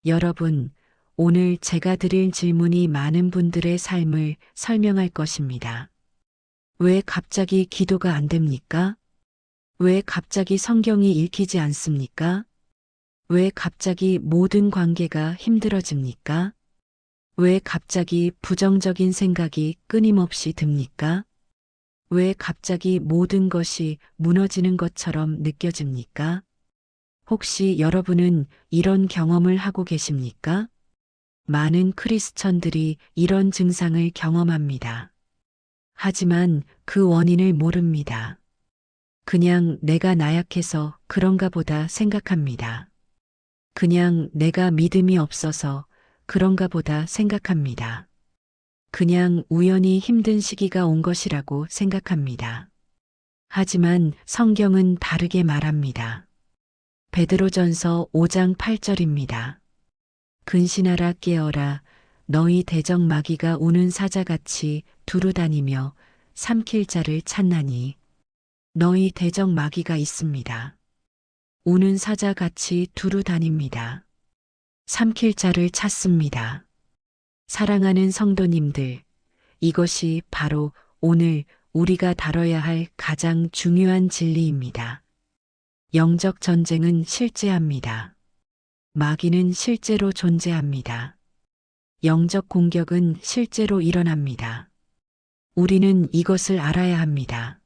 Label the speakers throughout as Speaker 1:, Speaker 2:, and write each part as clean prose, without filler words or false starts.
Speaker 1: 여러분, 오늘 제가 드릴 질문이 많은 분들의 삶을 설명할 것입니다. 왜 갑자기 기도가 안 됩니까? 왜 갑자기 성경이 읽히지 않습니까? 왜 갑자기 모든 관계가 힘들어집니까? 왜 갑자기 부정적인 생각이 끊임없이 듭니까? 왜 갑자기 모든 것이 무너지는 것처럼 느껴집니까? 혹시 여러분은 이런 경험을 하고 계십니까? 많은 크리스천들이 이런 증상을 경험합니다. 하지만 그 원인을 모릅니다. 그냥 내가 나약해서 그런가 보다 생각합니다. 그냥 내가 믿음이 없어서 그런가 보다 생각합니다. 그냥 우연히 힘든 시기가 온 것이라고 생각합니다. 하지만 성경은 다르게 말합니다. 베드로전서 5장 8절입니다. 근신하라 깨어라 너희 대적 마귀가 우는 사자같이 두루다니며 삼킬 자를 찾나니 너희 대적 마귀가 있습니다. 우는 사자같이 두루다닙니다. 삼킬 자를 찾습니다. 사랑하는 성도님들, 이것이 바로 오늘 우리가 다뤄야 할 가장 중요한 진리입니다. 영적 전쟁은 실제합니다. 마귀는 실제로 존재합니다. 영적 공격은 실제로 일어납니다. 우리는 이것을 알아야 합니다.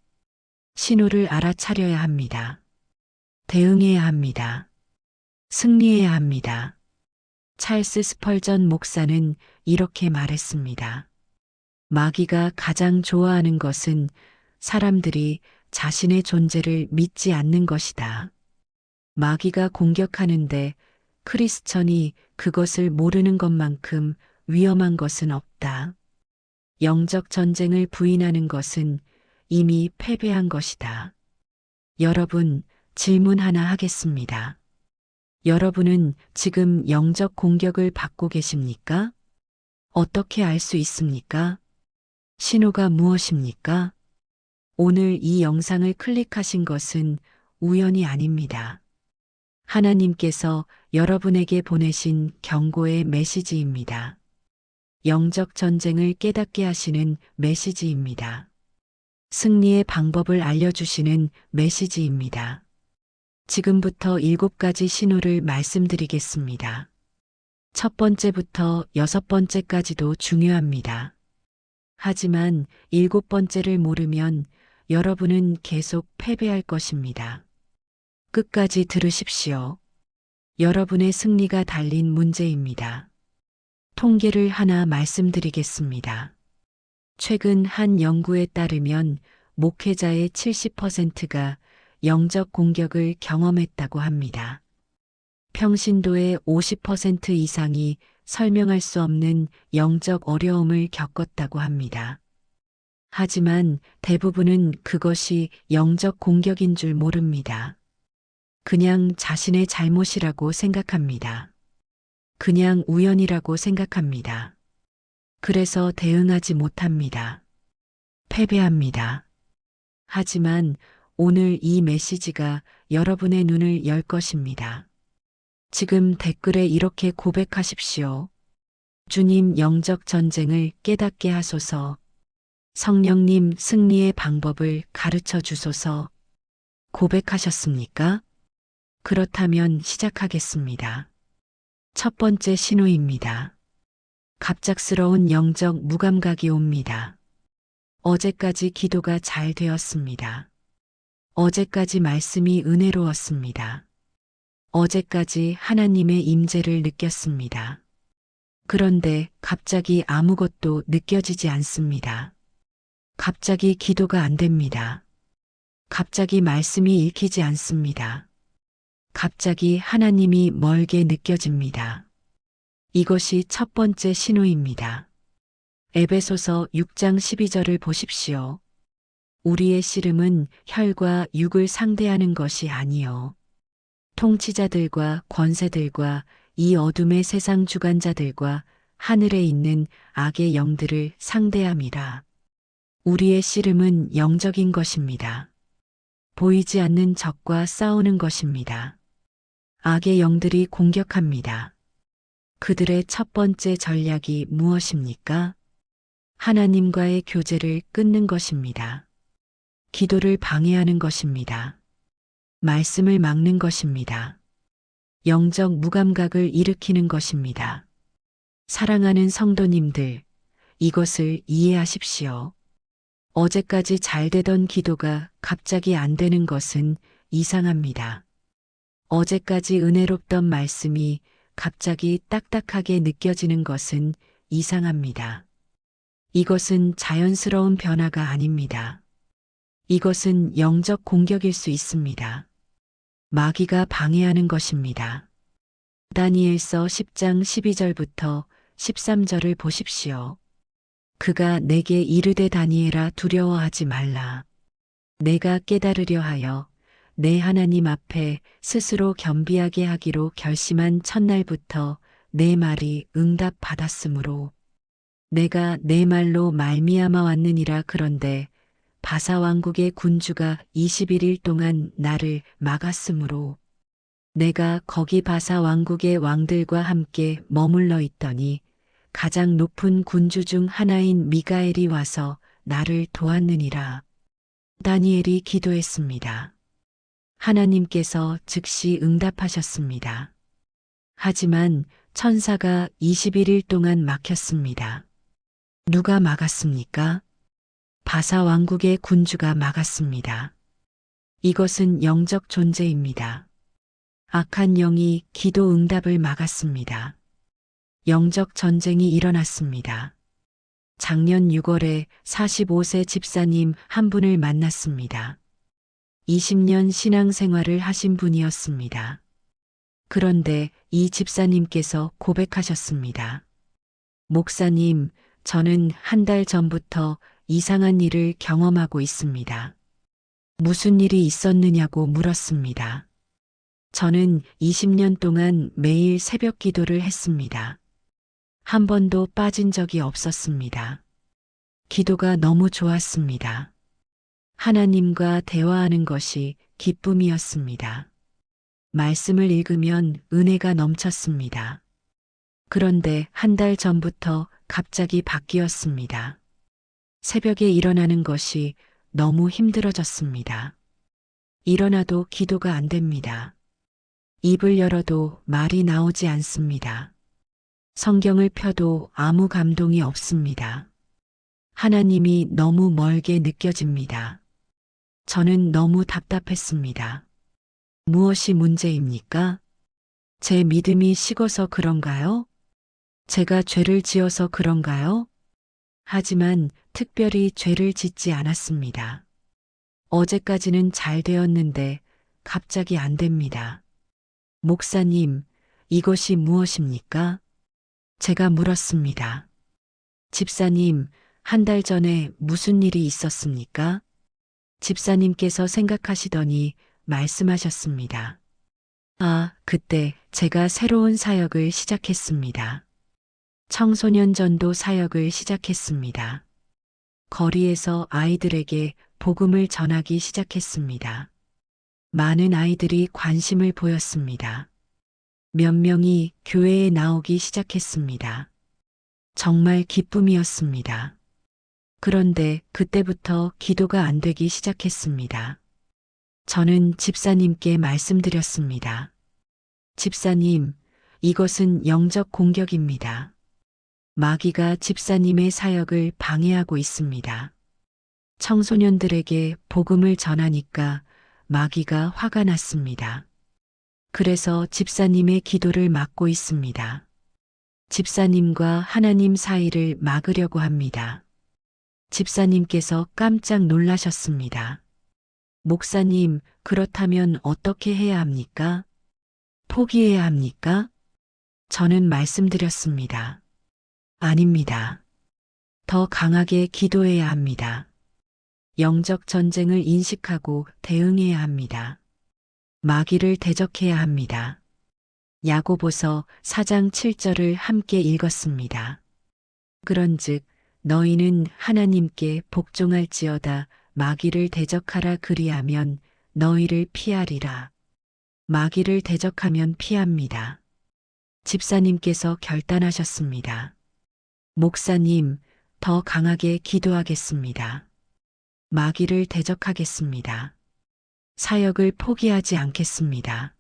Speaker 1: 신호를 알아차려야 합니다. 대응해야 합니다. 승리해야 합니다. 찰스 스펄전 목사는 이렇게 말했습니다. 마귀가 가장 좋아하는 것은 사람들이 자신의 존재를 믿지 않는 것이다. 마귀가 공격하는데 크리스천이 그것을 모르는 것만큼 위험한 것은 없다. 영적 전쟁을 부인하는 것은 이미 패배한 것이다. 여러분, 질문 하나 하겠습니다. 여러분은 지금 영적 공격을 받고 계십니까? 어떻게 알 수 있습니까? 신호가 무엇입니까? 오늘 이 영상을 클릭하신 것은 우연이 아닙니다. 하나님께서 여러분에게 보내신 경고의 메시지입니다. 영적 전쟁을 깨닫게 하시는 메시지입니다. 승리의 방법을 알려주시는 메시지입니다. 지금부터 7가지 신호를 말씀드리겠습니다. 첫 번째부터 6번째까지도 중요합니다. 하지만 7번째를 모르면 여러분은 계속 패배할 것입니다. 끝까지 들으십시오. 여러분의 승리가 달린 문제입니다. 통계를 하나 말씀드리겠습니다. 최근 한 연구에 따르면 목회자의 70%가 영적 공격을 경험했다고 합니다. 평신도의 50% 이상이 설명할 수 없는 영적 어려움을 겪었다고 합니다. 하지만 대부분은 그것이 영적 공격인 줄 모릅니다. 그냥 자신의 잘못이라고 생각합니다. 그냥 우연이라고 생각합니다. 그래서 대응하지 못합니다. 패배합니다. 하지만 오늘 이 메시지가 여러분의 눈을 열 것입니다. 지금 댓글에 이렇게 고백하십시오. 주님 영적 전쟁을 깨닫게 하소서. 성령님 승리의 방법을 가르쳐 주소서. 고백하셨습니까? 그렇다면 시작하겠습니다. 첫 번째 신호입니다. 갑작스러운 영적 무감각이 옵니다. 어제까지 기도가 잘 되었습니다. 어제까지 말씀이 은혜로웠습니다. 어제까지 하나님의 임재를 느꼈습니다. 그런데 갑자기 아무것도 느껴지지 않습니다. 갑자기 기도가 안 됩니다. 갑자기 말씀이 읽히지 않습니다. 갑자기 하나님이 멀게 느껴집니다. 이것이 첫 번째 신호입니다. 에베소서 6장 12절을 보십시오. 우리의 씨름은 혈과 육을 상대하는 것이 아니요 통치자들과 권세들과 이 어둠의 세상 주관자들과 하늘에 있는 악의 영들을 상대함이라. 우리의 씨름은 영적인 것입니다. 보이지 않는 적과 싸우는 것입니다. 악의 영들이 공격합니다. 그들의 첫 번째 전략이 무엇입니까? 하나님과의 교제를 끊는 것입니다. 기도를 방해하는 것입니다. 말씀을 막는 것입니다. 영적 무감각을 일으키는 것입니다. 사랑하는 성도님들, 이것을 이해하십시오. 어제까지 잘 되던 기도가 갑자기 안 되는 것은 이상합니다. 어제까지 은혜롭던 말씀이 갑자기 딱딱하게 느껴지는 것은 이상합니다. 이것은 자연스러운 변화가 아닙니다. 이것은 영적 공격일 수 있습니다. 마귀가 방해하는 것입니다. 다니엘서 10장 12절부터 13절을 보십시오. 그가 내게 이르되 다니엘아 두려워하지 말라. 내가 깨달으려 하여 내 하나님 앞에 스스로 겸비하게 하기로 결심한 첫날부터 내 말이 응답받았으므로 내가 내 말로 말미암아 왔느니라. 그런데 바사 왕국의 군주가 21일 동안 나를 막았으므로 내가 거기 바사 왕국의 왕들과 함께 머물러 있더니 가장 높은 군주 중 하나인 미가엘이 와서 나를 도왔느니라. 다니엘이 기도했습니다. 하나님께서 즉시 응답하셨습니다. 하지만 천사가 21일 동안 막혔습니다. 누가 막았습니까? 바사 왕국의 군주가 막았습니다. 이것은 영적 존재입니다. 악한 영이 기도 응답을 막았습니다. 영적 전쟁이 일어났습니다. 작년 6월에 45세 집사님 한 분을 만났습니다. 20년 신앙생활을 하신 분이었습니다. 그런데 이 집사님께서 고백하셨습니다. 목사님, 저는 한 달 전부터 이상한 일을 경험하고 있습니다. 무슨 일이 있었느냐고 물었습니다. 저는 20년 동안 매일 새벽 기도를 했습니다. 한 번도 빠진 적이 없었습니다. 기도가 너무 좋았습니다. 하나님과 대화하는 것이 기쁨이었습니다. 말씀을 읽으면 은혜가 넘쳤습니다. 그런데 한 달 전부터 갑자기 바뀌었습니다. 새벽에 일어나는 것이 너무 힘들어졌습니다. 일어나도 기도가 안 됩니다. 입을 열어도 말이 나오지 않습니다. 성경을 펴도 아무 감동이 없습니다. 하나님이 너무 멀게 느껴집니다. 저는 너무 답답했습니다. 무엇이 문제입니까? 제 믿음이 식어서 그런가요? 제가 죄를 지어서 그런가요? 하지만 특별히 죄를 짓지 않았습니다. 어제까지는 잘 되었는데 갑자기 안 됩니다. 목사님, 이것이 무엇입니까? 제가 물었습니다. 집사님, 한 달 전에 무슨 일이 있었습니까? 집사님께서 생각하시더니 말씀하셨습니다. 아, 그때 제가 새로운 사역을 시작했습니다. 청소년 전도 사역을 시작했습니다. 거리에서 아이들에게 복음을 전하기 시작했습니다. 많은 아이들이 관심을 보였습니다. 몇 명이 교회에 나오기 시작했습니다. 정말 기쁨이었습니다. 그런데 그때부터 기도가 안 되기 시작했습니다. 저는 집사님께 말씀드렸습니다. 집사님, 이것은 영적 공격입니다. 마귀가 집사님의 사역을 방해하고 있습니다. 청소년들에게 복음을 전하니까 마귀가 화가 났습니다. 그래서 집사님의 기도를 막고 있습니다. 집사님과 하나님 사이를 막으려고 합니다. 집사님께서 깜짝 놀라셨습니다. 목사님, 그렇다면 어떻게 해야 합니까? 포기해야 합니까? 저는 말씀드렸습니다. 아닙니다. 더 강하게 기도해야 합니다. 영적 전쟁을 인식하고 대응해야 합니다. 마귀를 대적해야 합니다. 야고보서 4장 7절을 함께 읽었습니다. 그런즉 너희는 하나님께 복종할지어다 마귀를 대적하라 그리하면 너희를 피하리라. 마귀를 대적하면 피합니다. 집사님께서 결단하셨습니다. 목사님, 더 강하게 기도하겠습니다. 마귀를 대적하겠습니다. 사역을 포기하지 않겠습니다.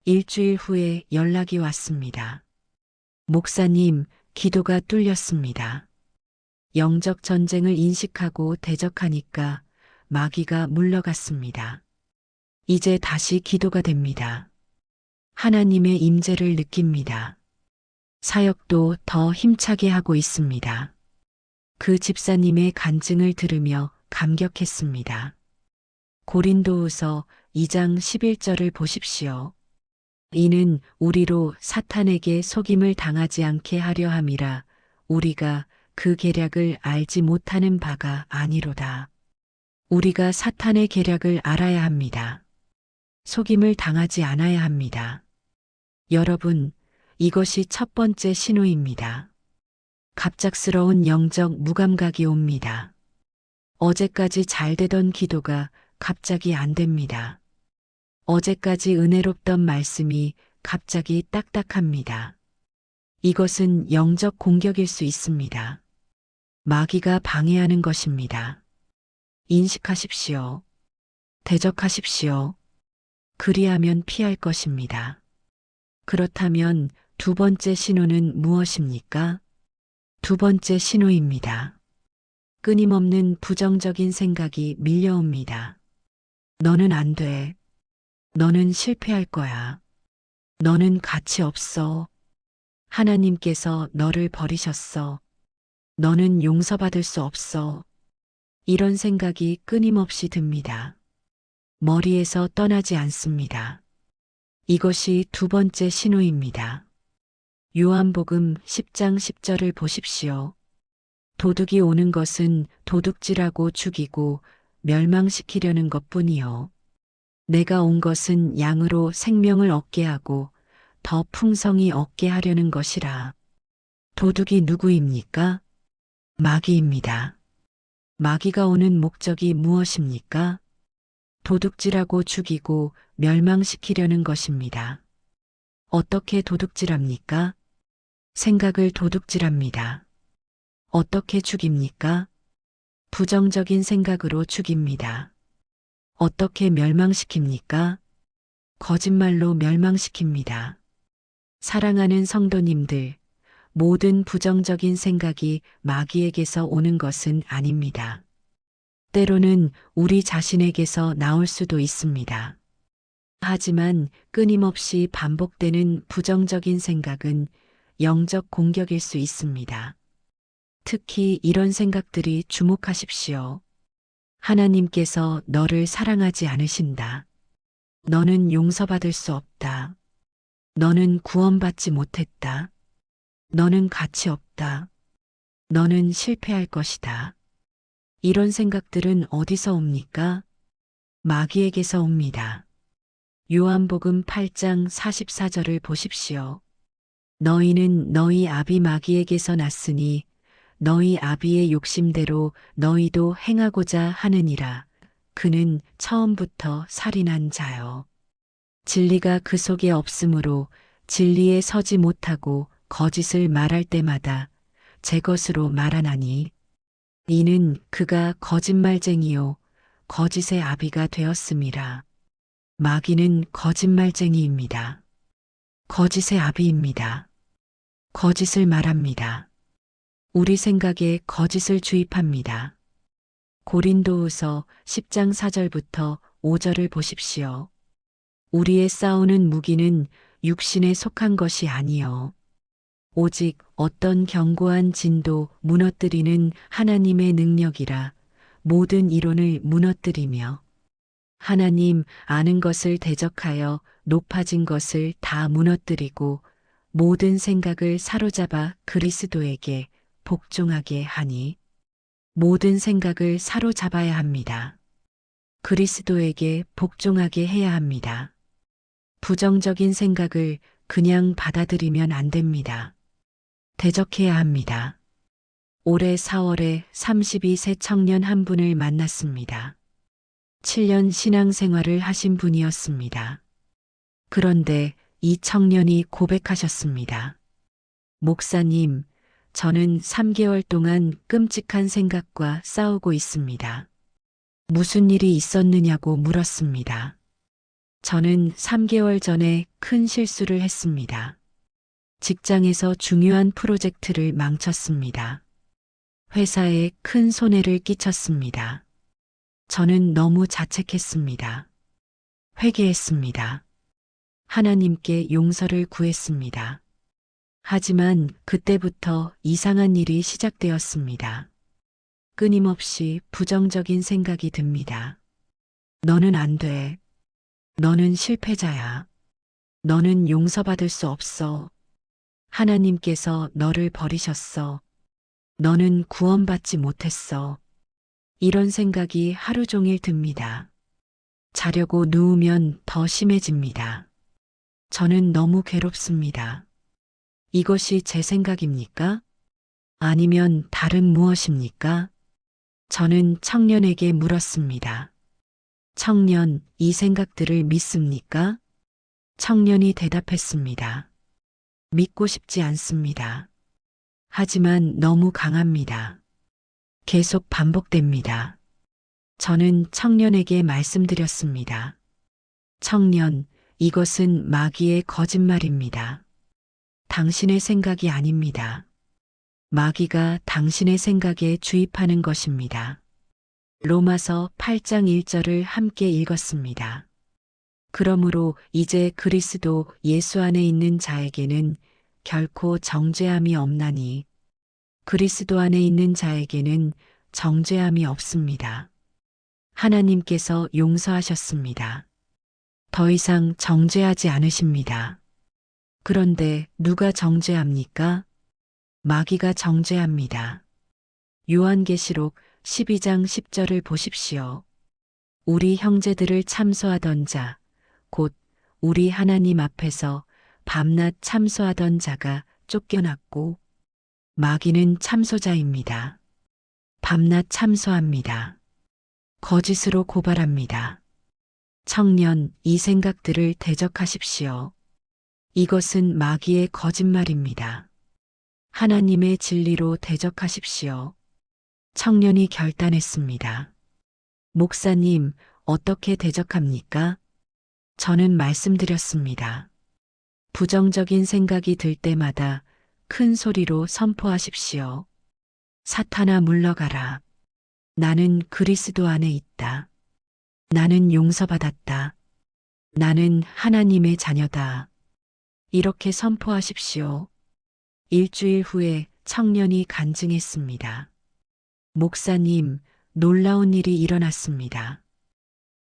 Speaker 1: 일주일 후에 연락이 왔습니다. 목사님, 기도가 뚫렸습니다. 영적 전쟁을 인식하고 대적하니까 마귀가 물러갔습니다. 이제 다시 기도가 됩니다. 하나님의 임재를 느낍니다. 사역도 더 힘차게 하고 있습니다. 그 집사님의 간증을 들으며 감격했습니다. 고린도후서 2장 11절을 보십시오. 이는 우리로 사탄에게 속임을 당하지 않게 하려 함이라 우리가 그 계략을 알지 못하는 바가 아니로다. 우리가 사탄의 계략을 알아야 합니다. 속임을 당하지 않아야 합니다. 여러분, 이것이 첫 번째 신호입니다. 갑작스러운 영적 무감각이 옵니다. 어제까지 잘 되던 기도가 갑자기 안 됩니다. 어제까지 은혜롭던 말씀이 갑자기 딱딱합니다. 이것은 영적 공격일 수 있습니다. 마귀가 방해하는 것입니다. 인식하십시오. 대적하십시오. 그리하면 피할 것입니다. 그렇다면 두 번째 신호는 무엇입니까? 두 번째 신호입니다. 끊임없는 부정적인 생각이 밀려옵니다. 너는 안 돼. 너는 실패할 거야. 너는 가치 없어. 하나님께서 너를 버리셨어. 너는 용서받을 수 없어. 이런 생각이 끊임없이 듭니다. 머리에서 떠나지 않습니다. 이것이 두 번째 신호입니다. 요한복음 10장 10절을 보십시오. 도둑이 오는 것은 도둑질하고 죽이고 멸망시키려는 것뿐이요. 내가 온 것은 양으로 생명을 얻게 하고 더 풍성히 얻게 하려는 것이라. 도둑이 누구입니까? 마귀입니다. 마귀가 오는 목적이 무엇입니까? 도둑질하고 죽이고 멸망시키려는 것입니다. 어떻게 도둑질합니까? 생각을 도둑질합니다. 어떻게 죽입니까? 부정적인 생각으로 죽입니다. 어떻게 멸망시킵니까? 거짓말로 멸망시킵니다. 사랑하는 성도님들, 모든 부정적인 생각이 마귀에게서 오는 것은 아닙니다. 때로는 우리 자신에게서 나올 수도 있습니다. 하지만 끊임없이 반복되는 부정적인 생각은 영적 공격일 수 있습니다. 특히 이런 생각들이 주목하십시오. 하나님께서 너를 사랑하지 않으신다. 너는 용서받을 수 없다. 너는 구원받지 못했다. 너는 가치 없다. 너는 실패할 것이다. 이런 생각들은 어디서 옵니까? 마귀에게서 옵니다. 요한복음 8장 44절을 보십시오. 너희는 너희 아비 마귀에게서 났으니 너희 아비의 욕심대로 너희도 행하고자 하느니라. 그는 처음부터 살인한 자요. 진리가 그 속에 없으므로 진리에 서지 못하고 거짓을 말할 때마다 제 것으로 말하나니 이는 그가 거짓말쟁이요 거짓의 아비가 되었음이라. 마귀는 거짓말쟁이입니다. 거짓의 아비입니다. 거짓을 말합니다. 우리 생각에 거짓을 주입합니다. 고린도후서 10장 4절부터 5절을 보십시오. 우리의 싸우는 무기는 육신에 속한 것이 아니요 오직 어떤 견고한 진도 무너뜨리는 하나님의 능력이라. 모든 이론을 무너뜨리며 하나님 아는 것을 대적하여 높아진 것을 다 무너뜨리고 모든 생각을 사로잡아 그리스도에게 복종하게 하니. 모든 생각을 사로잡아야 합니다. 그리스도에게 복종하게 해야 합니다. 부정적인 생각을 그냥 받아들이면 안 됩니다. 대적해야 합니다. 올해 4월에 32세 청년 한 분을 만났습니다. 7년 신앙생활을 하신 분이었습니다. 그런데 이 청년이 고백하셨습니다. 목사님, 저는 3개월 동안 끔찍한 생각과 싸우고 있습니다. 무슨 일이 있었느냐고 물었습니다. 저는 3개월 전에 큰 실수를 했습니다. 직장에서 중요한 프로젝트를 망쳤습니다. 회사에 큰 손해를 끼쳤습니다. 저는 너무 자책했습니다. 회개했습니다. 하나님께 용서를 구했습니다. 하지만 그때부터 이상한 일이 시작되었습니다. 끊임없이 부정적인 생각이 듭니다. 너는 안 돼. 너는 실패자야. 너는 용서받을 수 없어. 하나님께서 너를 버리셨어. 너는 구원받지 못했어. 이런 생각이 하루 종일 듭니다. 자려고 누우면 더 심해집니다. 저는 너무 괴롭습니다. 이것이 제 생각입니까? 아니면 다른 무엇입니까? 저는 청년에게 물었습니다. 청년, 이 생각들을 믿습니까? 청년이 대답했습니다. 믿고 싶지 않습니다. 하지만 너무 강합니다. 계속 반복됩니다. 저는 청년에게 말씀드렸습니다. 청년, 이것은 마귀의 거짓말입니다. 당신의 생각이 아닙니다. 마귀가 당신의 생각에 주입하는 것입니다. 로마서 8장 1절을 함께 읽었습니다. 그러므로 이제 그리스도 예수 안에 있는 자에게는 결코 정죄함이 없나니 그리스도 안에 있는 자에게는 정죄함이 없습니다. 하나님께서 용서하셨습니다. 더 이상 정죄하지 않으십니다. 그런데 누가 정죄합니까? 마귀가 정죄합니다. 요한계시록 12장 10절을 보십시오. 우리 형제들을 참소하던 자, 곧 우리 하나님 앞에서 밤낮 참소하던 자가 쫓겨났고 마귀는 참소자입니다. 밤낮 참소합니다. 거짓으로 고발합니다. 청년, 이 생각들을 대적하십시오. 이것은 마귀의 거짓말입니다. 하나님의 진리로 대적하십시오. 청년이 결단했습니다. 목사님, 어떻게 대적합니까? 저는 말씀드렸습니다. 부정적인 생각이 들 때마다 큰 소리로 선포하십시오. 사탄아 물러가라. 나는 그리스도 안에 있다. 나는 용서받았다. 나는 하나님의 자녀다. 이렇게 선포하십시오. 일주일 후에 청년이 간증했습니다. 목사님, 놀라운 일이 일어났습니다.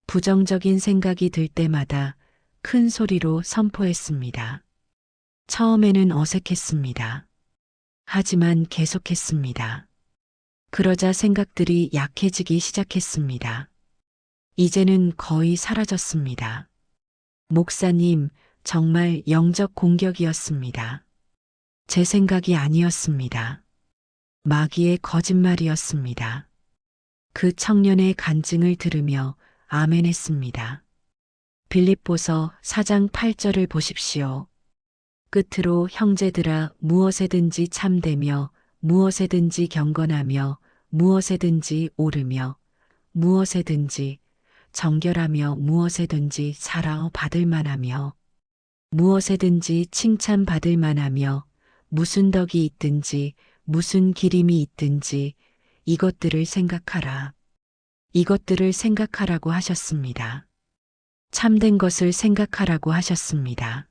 Speaker 1: 부정적인 생각이 들 때마다 큰 소리로 선포했습니다. 처음에는 어색했습니다. 하지만 계속했습니다. 그러자 생각들이 약해지기 시작했습니다. 이제는 거의 사라졌습니다. 목사님, 정말 영적 공격이었습니다. 제 생각이 아니었습니다. 마귀의 거짓말이었습니다. 그 청년의 간증을 들으며 아멘했습니다. 빌립보서 4장 8절을 보십시오. 끝으로 형제들아 무엇에든지 참되며 무엇에든지 경건하며 무엇에든지 옳으며 무엇에든지 정결하며 무엇에든지 사랑 받을 만하며 무엇에든지 칭찬받을 만하며 무슨 덕이 있든지 무슨 기림이 있든지 이것들을 생각하라. 이것들을 생각하라고 하셨습니다. 참된 것을 생각하라고 하셨습니다.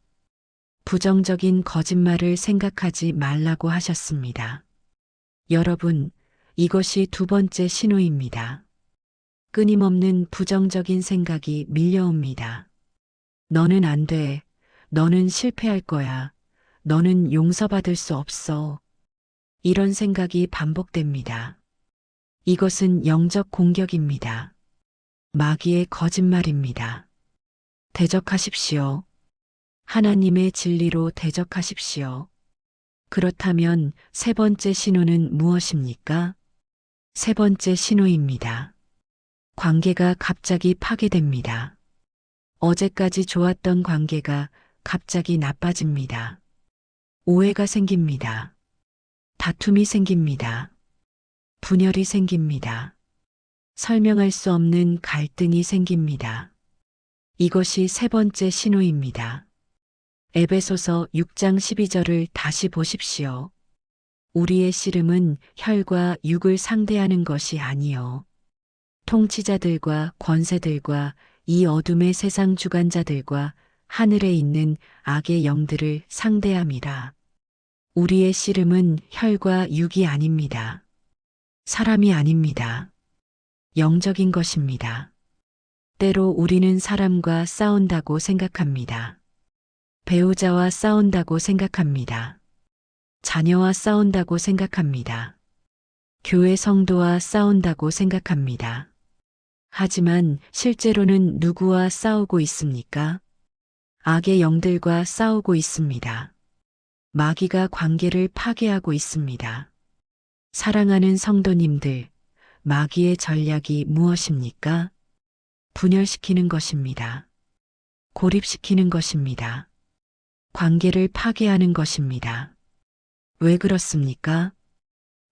Speaker 1: 부정적인 거짓말을 생각하지 말라고 하셨습니다. 여러분, 이것이 두 번째 신호입니다. 끊임없는 부정적인 생각이 밀려옵니다. 너는 안 돼. 너는 실패할 거야. 너는 용서받을 수 없어. 이런 생각이 반복됩니다. 이것은 영적 공격입니다. 마귀의 거짓말입니다. 대적하십시오. 하나님의 진리로 대적하십시오. 그렇다면 세 번째 신호는 무엇입니까? 세 번째 신호입니다. 관계가 갑자기 파괴됩니다. 어제까지 좋았던 관계가 갑자기 나빠집니다. 오해가 생깁니다. 다툼이 생깁니다. 분열이 생깁니다. 설명할 수 없는 갈등이 생깁니다. 이것이 세 번째 신호입니다. 에베소서 6장 12절을 다시 보십시오. 우리의 씨름은 혈과 육을 상대하는 것이 아니요 통치자들과 권세들과 이 어둠의 세상 주관자들과 하늘에 있는 악의 영들을 상대함이라. 우리의 씨름은 혈과 육이 아닙니다. 사람이 아닙니다. 영적인 것입니다. 때로 우리는 사람과 싸운다고 생각합니다. 배우자와 싸운다고 생각합니다. 자녀와 싸운다고 생각합니다. 교회 성도와 싸운다고 생각합니다. 하지만 실제로는 누구와 싸우고 있습니까? 악의 영들과 싸우고 있습니다. 마귀가 관계를 파괴하고 있습니다. 사랑하는 성도님들, 마귀의 전략이 무엇입니까? 분열시키는 것입니다. 고립시키는 것입니다. 관계를 파괴하는 것입니다. 왜 그렇습니까?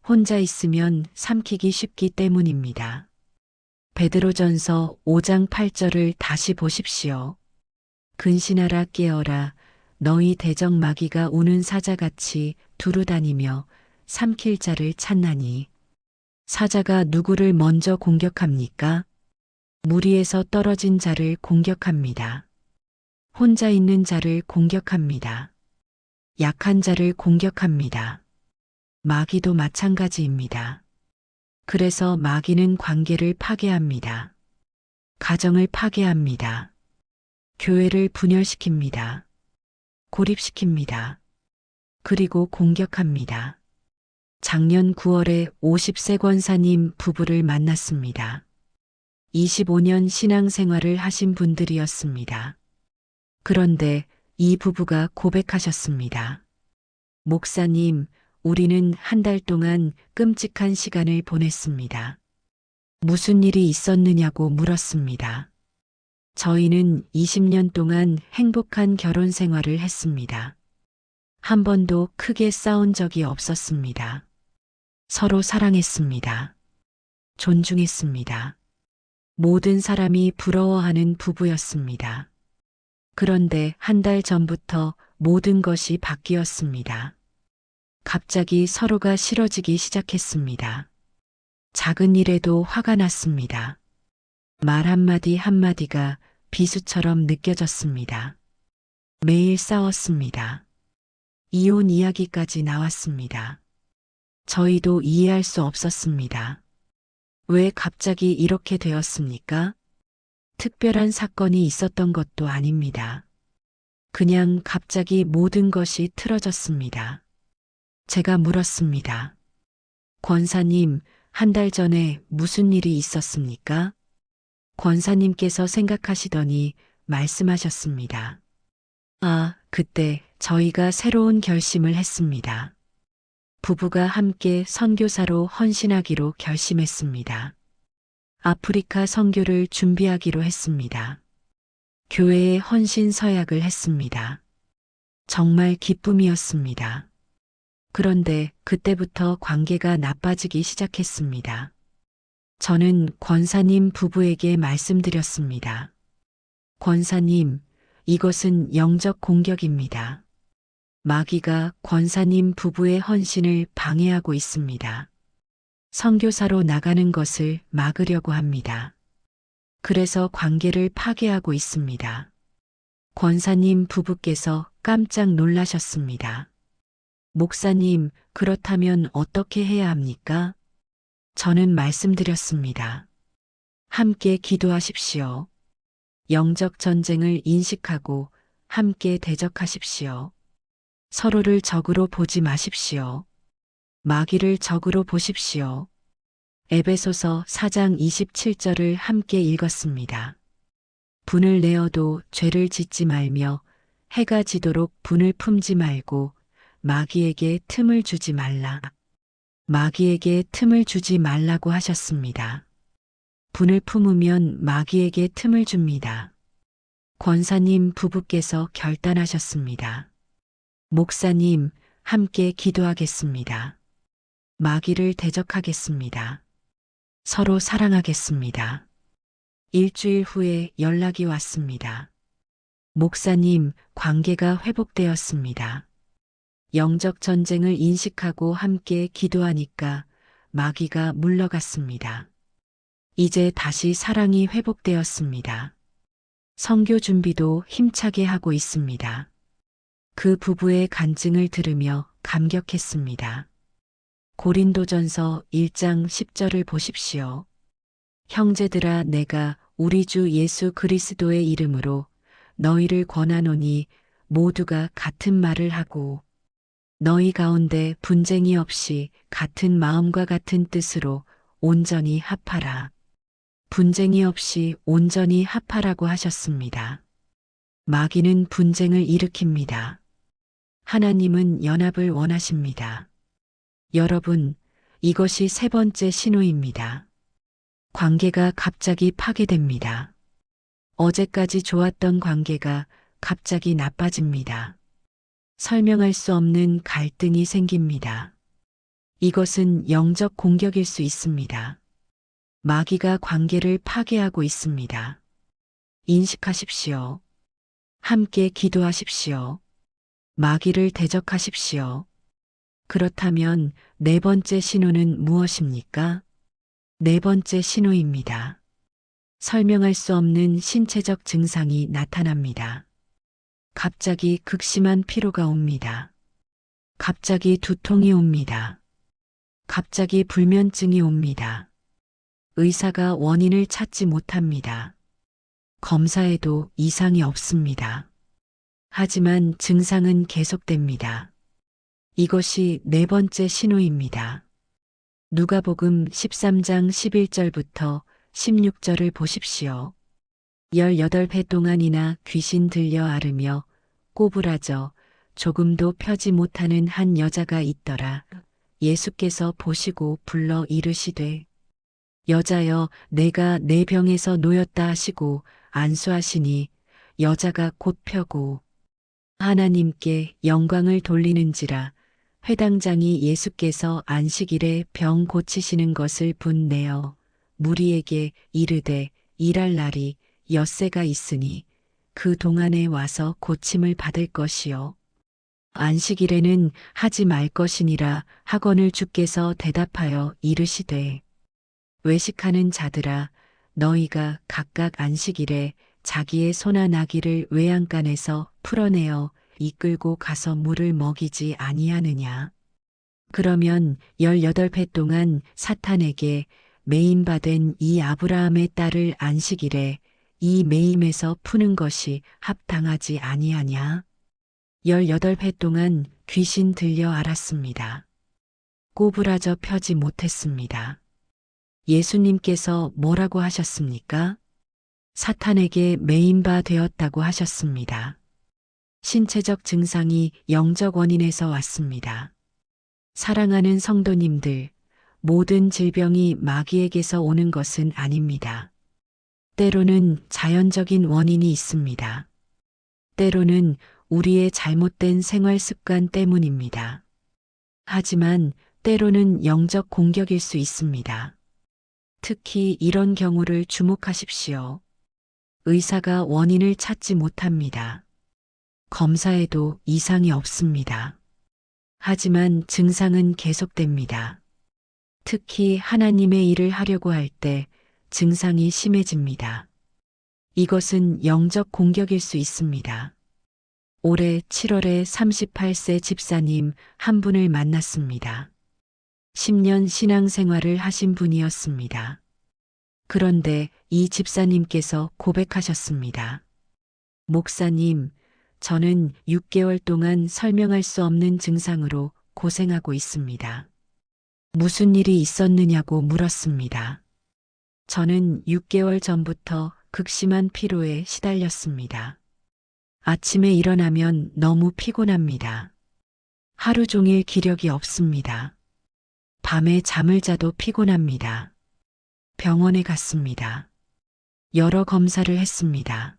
Speaker 1: 혼자 있으면 삼키기 쉽기 때문입니다. 베드로전서 5장 8절을 다시 보십시오. 근신하라 깨어라 너희 대적 마귀가 우는 사자같이 두루다니며 삼킬 자를 찾나니. 사자가 누구를 먼저 공격합니까? 무리에서 떨어진 자를 공격합니다. 혼자 있는 자를 공격합니다. 약한 자를 공격합니다. 마귀도 마찬가지입니다. 그래서 마귀는 관계를 파괴합니다. 가정을 파괴합니다. 교회를 분열시킵니다. 고립시킵니다. 그리고 공격합니다. 작년 9월에 50세 권사님 부부를 만났습니다. 25년 신앙생활을 하신 분들이었습니다. 그런데 이 부부가 고백하셨습니다. 목사님, 우리는 한 달 동안 끔찍한 시간을 보냈습니다. 무슨 일이 있었느냐고 물었습니다. 저희는 20년 동안 행복한 결혼 생활을 했습니다. 한 번도 크게 싸운 적이 없었습니다. 서로 사랑했습니다. 존중했습니다. 모든 사람이 부러워하는 부부였습니다. 그런데 한 달 전부터 모든 것이 바뀌었습니다. 갑자기 서로가 싫어지기 시작했습니다. 작은 일에도 화가 났습니다. 말 한마디 한마디가 비수처럼 느껴졌습니다. 매일 싸웠습니다. 이혼 이야기까지 나왔습니다. 저희도 이해할 수 없었습니다. 왜 갑자기 이렇게 되었습니까? 특별한 사건이 있었던 것도 아닙니다. 그냥 갑자기 모든 것이 틀어졌습니다. 제가 물었습니다. 권사님, 한 달 전에 무슨 일이 있었습니까? 권사님께서 생각하시더니 말씀하셨습니다. 아, 그때 저희가 새로운 결심을 했습니다. 부부가 함께 선교사로 헌신하기로 결심했습니다. 아프리카 선교를 준비하기로 했습니다. 교회에 헌신 서약을 했습니다. 정말 기쁨이었습니다. 그런데 그때부터 관계가 나빠지기 시작했습니다. 저는 권사님 부부에게 말씀드렸습니다. 권사님, 이것은 영적 공격입니다. 마귀가 권사님 부부의 헌신을 방해하고 있습니다. 선교사로 나가는 것을 막으려고 합니다. 그래서 관계를 파괴하고 있습니다. 권사님 부부께서 깜짝 놀라셨습니다. 목사님, 그렇다면 어떻게 해야 합니까? 저는 말씀드렸습니다. 함께 기도하십시오. 영적 전쟁을 인식하고 함께 대적하십시오. 서로를 적으로 보지 마십시오. 마귀를 적으로 보십시오. 에베소서 4장 27절을 함께 읽었습니다. 분을 내어도 죄를 짓지 말며 해가 지도록 분을 품지 말고 마귀에게 틈을 주지 말라. 마귀에게 틈을 주지 말라고 하셨습니다. 분을 품으면 마귀에게 틈을 줍니다. 권사님 부부께서 결단하셨습니다. 목사님, 함께 기도하겠습니다. 마귀를 대적하겠습니다. 서로 사랑하겠습니다. 일주일 후에 연락이 왔습니다. 목사님, 관계가 회복되었습니다. 영적 전쟁을 인식하고 함께 기도하니까 마귀가 물러갔습니다. 이제 다시 사랑이 회복되었습니다. 선교 준비도 힘차게 하고 있습니다. 그 부부의 간증을 들으며 감격했습니다. 고린도전서 1장 10절을 보십시오. 형제들아, 내가 우리 주 예수 그리스도의 이름으로 너희를 권하노니 모두가 같은 말을 하고 너희 가운데 분쟁이 없이 같은 마음과 같은 뜻으로 온전히 합하라. 분쟁이 없이 온전히 합하라고 하셨습니다. 마귀는 분쟁을 일으킵니다. 하나님은 연합을 원하십니다. 여러분, 이것이 세 번째 신호입니다. 관계가 갑자기 파괴됩니다. 어제까지 좋았던 관계가 갑자기 나빠집니다. 설명할 수 없는 갈등이 생깁니다. 이것은 영적 공격일 수 있습니다. 마귀가 관계를 파괴하고 있습니다. 인식하십시오. 함께 기도하십시오. 마귀를 대적하십시오. 그렇다면 네 번째 신호는 무엇입니까? 네 번째 신호입니다. 설명할 수 없는 신체적 증상이 나타납니다. 갑자기 극심한 피로가 옵니다. 갑자기 두통이 옵니다. 갑자기 불면증이 옵니다. 의사가 원인을 찾지 못합니다. 검사에도 이상이 없습니다. 하지만 증상은 계속됩니다. 이것이 네 번째 신호입니다. 누가복음 13장 11절부터 16절을 보십시오. 18회 동안이나 귀신 들려 앓으며 꼬부라져 조금도 펴지 못하는 한 여자가 있더라. 예수께서 보시고 불러 이르시되 여자여, 내가 내 병에서 놓였다 하시고 안수하시니 여자가 곧 펴고 하나님께 영광을 돌리는지라. 회당장이 예수께서 안식일에 병 고치시는 것을 분내어 무리에게 이르되 일할 날이 엿새가 있으니 그 동안에 와서 고침을 받을 것이요 안식일에는 하지 말 것이니라 하거늘. 주께서 대답하여 이르시되 외식하는 자들아, 너희가 각각 안식일에 자기의 소나 나귀를 외양간에서 풀어내어 이끌고 가서 물을 먹이지 아니하느냐. 그러면 18회 동안 사탄에게 매임받은 이 아브라함의 딸을 안식일에 이 매임에서 푸는 것이 합당하지 아니하냐. 18회 동안 귀신 들려 앓았습니다. 꼬부라져 펴지 못했습니다. 예수님께서 뭐라고 하셨습니까? 사탄에게 매임바 되었다고 하셨습니다. 신체적 증상이 영적 원인에서 왔습니다. 사랑하는 성도님들, 모든 질병이 마귀에게서 오는 것은 아닙니다. 때로는 자연적인 원인이 있습니다. 때로는 우리의 잘못된 생활 습관 때문입니다. 하지만 때로는 영적 공격일 수 있습니다. 특히 이런 경우를 주목하십시오. 의사가 원인을 찾지 못합니다. 검사에도 이상이 없습니다. 하지만 증상은 계속됩니다. 특히 하나님의 일을 하려고 할 때 증상이 심해집니다. 이것은 영적 공격일 수 있습니다. 올해 7월에 38세 집사님 한 분을 만났습니다. 10년 신앙생활을 하신 분이었습니다. 그런데 이 집사님께서 고백하셨습니다. 목사님, 저는 6개월 동안 설명할 수 없는 증상으로 고생하고 있습니다. 무슨 일이 있었느냐고 물었습니다. 저는 6개월 전부터 극심한 피로에 시달렸습니다. 아침에 일어나면 너무 피곤합니다. 하루 종일 기력이 없습니다. 밤에 잠을 자도 피곤합니다. 병원에 갔습니다. 여러 검사를 했습니다.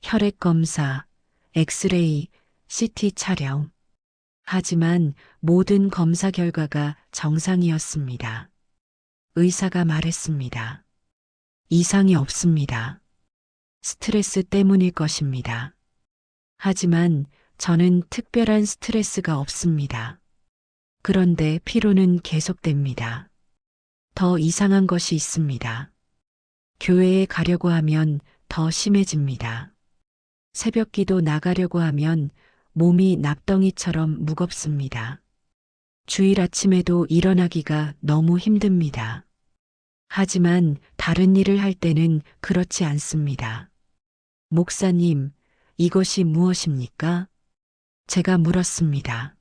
Speaker 1: 혈액 검사, 엑스레이, CT 촬영. 하지만 모든 검사 결과가 정상이었습니다. 의사가 말했습니다. 이상이 없습니다. 스트레스 때문일 것입니다. 하지만 저는 특별한 스트레스가 없습니다. 그런데 피로는 계속됩니다. 더 이상한 것이 있습니다. 교회에 가려고 하면 더 심해집니다. 새벽 기도 나가려고 하면 몸이 납덩이처럼 무겁습니다. 주일 아침에도 일어나기가 너무 힘듭니다. 하지만 다른 일을 할 때는 그렇지 않습니다. 목사님, 이것이 무엇입니까? 제가 물었습니다.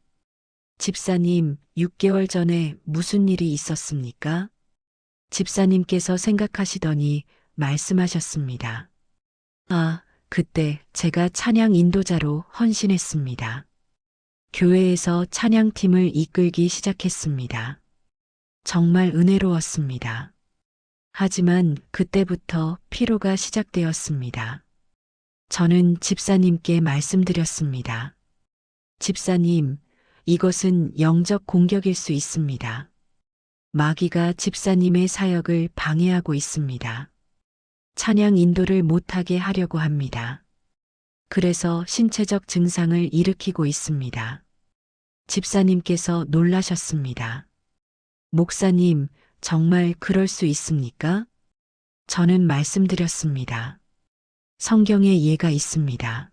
Speaker 1: 집사님, 6개월 전에 무슨 일이 있었습니까? 집사님께서 생각하시더니 말씀하셨습니다. 아, 그때 제가 찬양 인도자로 헌신했습니다. 교회에서 찬양팀을 이끌기 시작했습니다. 정말 은혜로웠습니다. 하지만 그때부터 피로가 시작되었습니다. 저는 집사님께 말씀드렸습니다. 집사님, 이것은 영적 공격일 수 있습니다. 마귀가 집사님의 사역을 방해하고 있습니다. 찬양 인도를 못하게 하려고 합니다. 그래서 신체적 증상을 일으키고 있습니다. 집사님께서 놀라셨습니다. 목사님, 정말 그럴 수 있습니까? 저는 말씀드렸습니다. 성경에 예가 있습니다.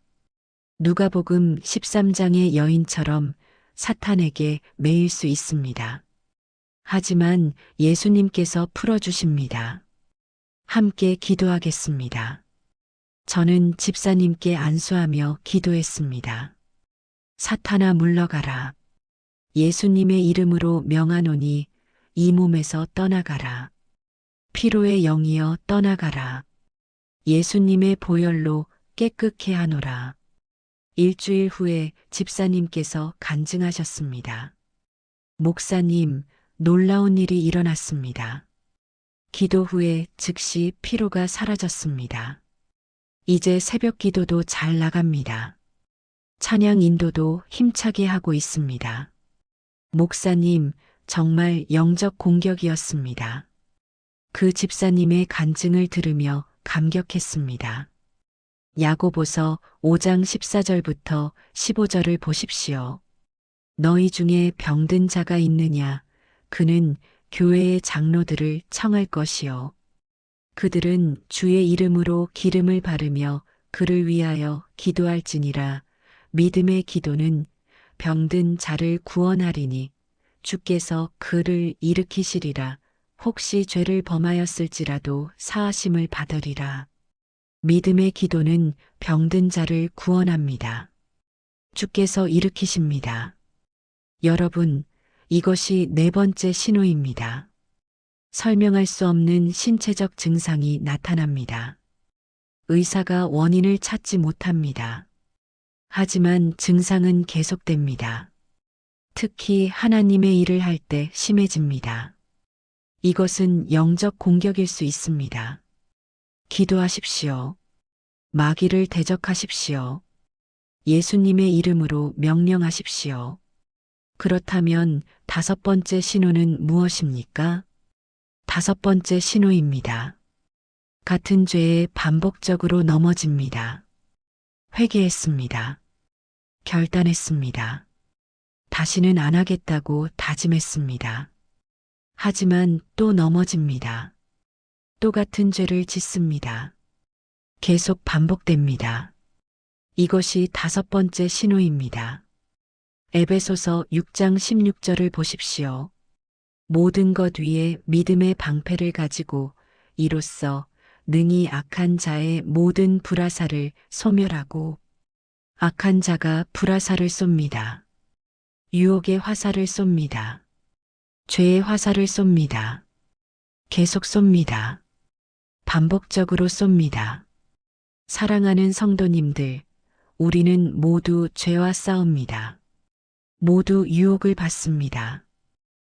Speaker 1: 누가복음 13장의 여인처럼 사탄에게 매일 수 있습니다. 하지만 예수님께서 풀어주십니다. 함께 기도하겠습니다. 저는 집사님께 안수하며 기도했습니다. 사탄아 물러가라. 예수님의 이름으로 명하노니 이 몸에서 떠나가라. 피로의 영이여 떠나가라. 예수님의 보혈로 깨끗게 하노라. 일주일 후에 집사님께서 간증하셨습니다. 목사님, 놀라운 일이 일어났습니다. 기도 후에 즉시 피로가 사라졌습니다. 이제 새벽 기도도 잘 나갑니다. 찬양 인도도 힘차게 하고 있습니다. 목사님, 정말 영적 공격이었습니다. 그 집사님의 간증을 들으며 감격했습니다. 야고보서 5장 14절부터 15절을 보십시오. 너희 중에 병든 자가 있느냐? 그는 교회의 장로들을 청할 것이요. 그들은 주의 이름으로 기름을 바르며 그를 위하여 기도할지니라. 믿음의 기도는 병든 자를 구원하리니 주께서 그를 일으키시리라. 혹시 죄를 범하였을지라도 사하심을 받으리라. 믿음의 기도는 병든 자를 구원합니다. 주께서 일으키십니다. 여러분, 이것이 네 번째 신호입니다. 설명할 수 없는 신체적 증상이 나타납니다. 의사가 원인을 찾지 못합니다. 하지만 증상은 계속됩니다. 특히 하나님의 일을 할 때 심해집니다. 이것은 영적 공격일 수 있습니다. 기도하십시오. 마귀를 대적하십시오. 예수님의 이름으로 명령하십시오. 그렇다면 다섯 번째 신호는 무엇입니까? 다섯 번째 신호입니다. 같은 죄에 반복적으로 넘어집니다. 회개했습니다. 결단했습니다. 다시는 안 하겠다고 다짐했습니다. 하지만 또 넘어집니다. 또 같은 죄를 짓습니다. 계속 반복됩니다. 이것이 다섯 번째 신호입니다. 에베소서 6장 16절을 보십시오. 모든 것 위에 믿음의 방패를 가지고 이로써 능히 악한 자의 모든 불화살을 소멸하고. 악한 자가 불화살을 쏩니다. 유혹의 화살을 쏩니다. 죄의 화살을 쏩니다. 계속 쏩니다. 반복적으로 쏩니다. 사랑하는 성도님들, 우리는 모두 죄와 싸웁니다. 모두 유혹을 받습니다.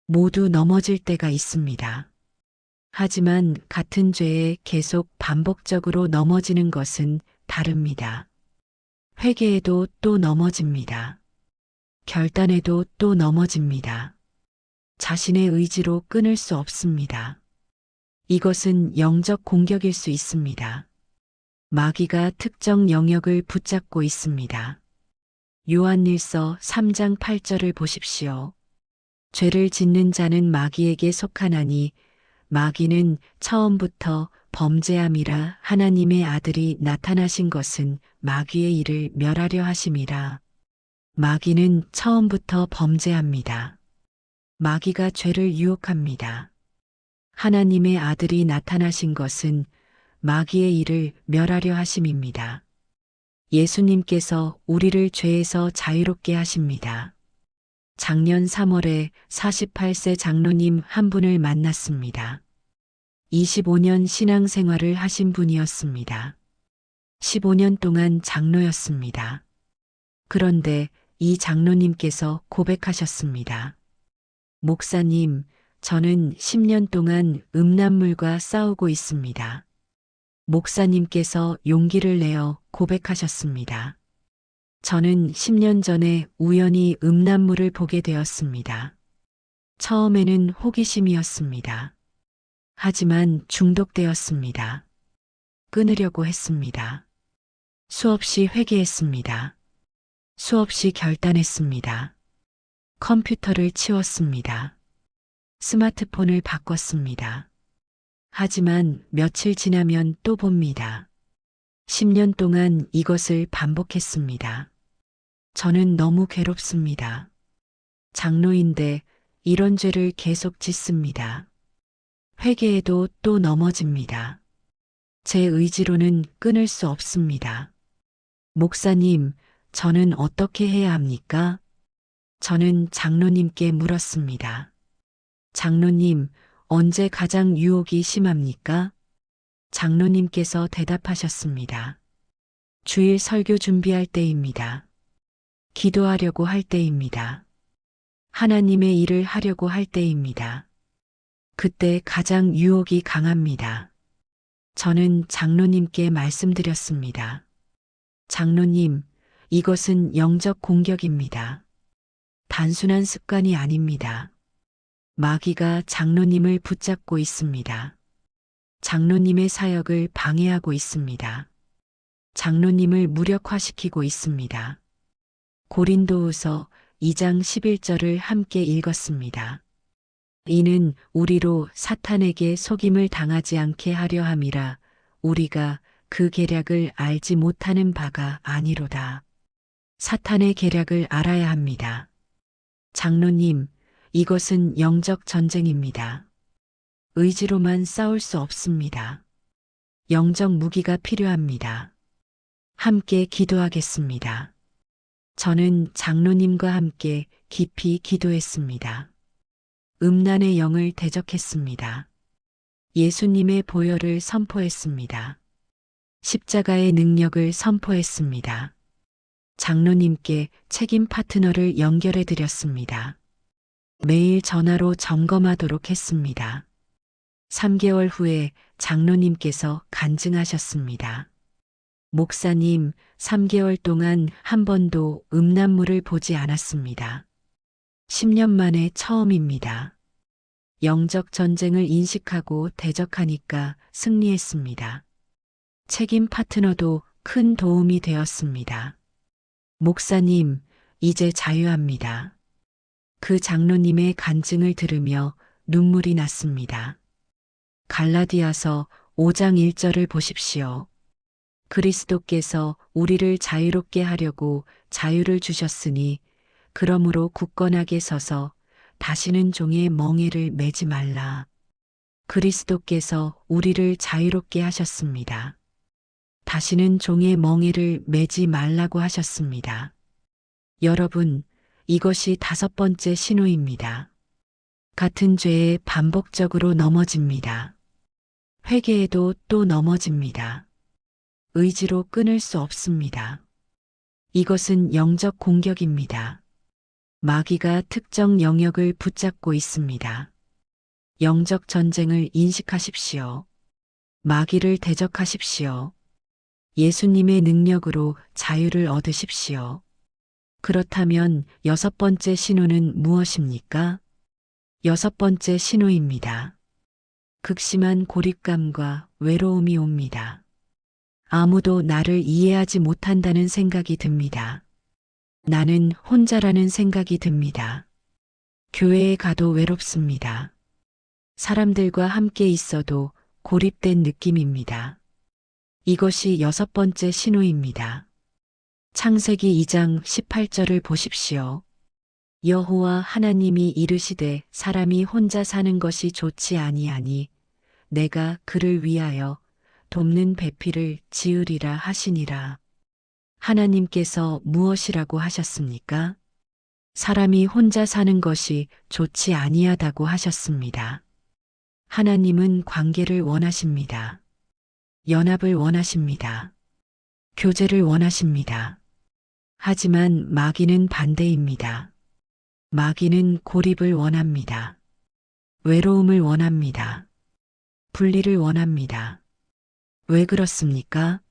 Speaker 1: 모두 넘어질 때가 있습니다. 하지만 같은 죄에 계속 반복적으로 넘어지는 것은 다릅니다. 회개해도 또 넘어집니다. 결단해도 또 넘어집니다. 자신의 의지로 끊을 수 없습니다. 이것은 영적 공격일 수 있습니다. 마귀가 특정 영역을 붙잡고 있습니다. 요한일서 3장 8절을 보십시오. 죄를 짓는 자는 마귀에게 속하나니 마귀는 처음부터 범죄함이라 하나님의 아들이 나타나신 것은 마귀의 일을 멸하려 하심이라. 마귀는 처음부터 범죄합니다. 마귀가 죄를 유혹합니다. 하나님의 아들이 나타나신 것은 마귀의 일을 멸하려 하심입니다. 예수님께서 우리를 죄에서 자유롭게 하십니다. 작년 3월에 48세 장로님 한 분을 만났습니다. 25년 신앙생활을 하신 분이었습니다. 15년 동안 장로였습니다. 그런데 이 장로님께서 고백하셨습니다. 목사님, 저는 10년 동안 음란물과 싸우고 있습니다. 목사님께서 용기를 내어 고백하셨습니다. 저는 10년 전에 우연히 음란물을 보게 되었습니다. 처음에는 호기심이었습니다. 하지만 중독되었습니다. 끊으려고 했습니다. 수없이 회개했습니다. 수없이 결단했습니다. 컴퓨터를 치웠습니다. 스마트폰을 바꿨습니다. 하지만 며칠 지나면 또 봅니다. 10년 동안 이것을 반복했습니다. 저는 너무 괴롭습니다. 장로인데 이런 죄를 계속 짓습니다. 회개해도 또 넘어집니다. 제 의지로는 끊을 수 없습니다. 목사님, 저는 어떻게 해야 합니까? 저는 장로님께 물었습니다. 장로님, 언제 가장 유혹이 심합니까? 장로님께서 대답하셨습니다. 주일 설교 준비할 때입니다. 기도하려고 할 때입니다. 하나님의 일을 하려고 할 때입니다. 그때 가장 유혹이 강합니다. 저는 장로님께 말씀드렸습니다. 장로님, 이것은 영적 공격입니다. 단순한 습관이 아닙니다. 마귀가 장로님을 붙잡고 있습니다. 장로님의 사역을 방해하고 있습니다. 장로님을 무력화시키고 있습니다. 고린도후서 2장 11절을 함께 읽었습니다. 이는 우리로 사탄에게 속임을 당하지 않게 하려 함이라 우리가 그 계략을 알지 못하는 바가 아니로다. 사탄의 계략을 알아야 합니다. 장로님, 이것은 영적 전쟁입니다. 의지로만 싸울 수 없습니다. 영적 무기가 필요합니다. 함께 기도하겠습니다. 저는 장로님과 함께 깊이 기도했습니다. 음란의 영을 대적했습니다. 예수님의 보혈을 선포했습니다. 십자가의 능력을 선포했습니다. 장로님께 책임 파트너를 연결해 드렸습니다. 매일 전화로 점검하도록 했습니다. 3개월 후에 장로님께서 간증하셨습니다. 목사님, 3개월 동안 한 번도 음란물을 보지 않았습니다. 10년 만에 처음입니다. 영적 전쟁을 인식하고 대적하니까 승리했습니다. 책임 파트너도 큰 도움이 되었습니다. 목사님, 이제 자유합니다. 그 장로님의 간증을 들으며 눈물이 났습니다. 갈라디아서 5장 1절을 보십시오. 그리스도께서 우리를 자유롭게 하려고 자유를 주셨으니 그러므로 굳건하게 서서 다시는 종의 멍에를 매지 말라. 그리스도께서 우리를 자유롭게 하셨습니다. 다시는 종의 멍에를 매지 말라고 하셨습니다. 여러분, 이것이 5번째 신호입니다. 같은 죄에 반복적으로 넘어집니다. 회개해도 또 넘어집니다. 의지로 끊을 수 없습니다. 이것은 영적 공격입니다. 마귀가 특정 영역을 붙잡고 있습니다. 영적 전쟁을 인식하십시오. 마귀를 대적하십시오. 예수님의 능력으로 자유를 얻으십시오. 그렇다면 여섯 번째 신호는 무엇입니까? 여섯 번째 신호입니다. 극심한 고립감과 외로움이 옵니다. 아무도 나를 이해하지 못한다는 생각이 듭니다. 나는 혼자라는 생각이 듭니다. 교회에 가도 외롭습니다. 사람들과 함께 있어도 고립된 느낌입니다. 이것이 여섯 번째 신호입니다. 창세기 2장 18절을 보십시오. 여호와 하나님이 이르시되 사람이 혼자 사는 것이 좋지 아니하니 내가 그를 위하여 돕는 배필을 지으리라 하시니라. 하나님께서 무엇이라고 하셨습니까? 사람이 혼자 사는 것이 좋지 아니하다고 하셨습니다. 하나님은 관계를 원하십니다. 연합을 원하십니다. 교제를 원하십니다. 하지만 마귀는 반대입니다. 마귀는 고립을 원합니다. 외로움을 원합니다. 분리를 원합니다. 왜 그렇습니까?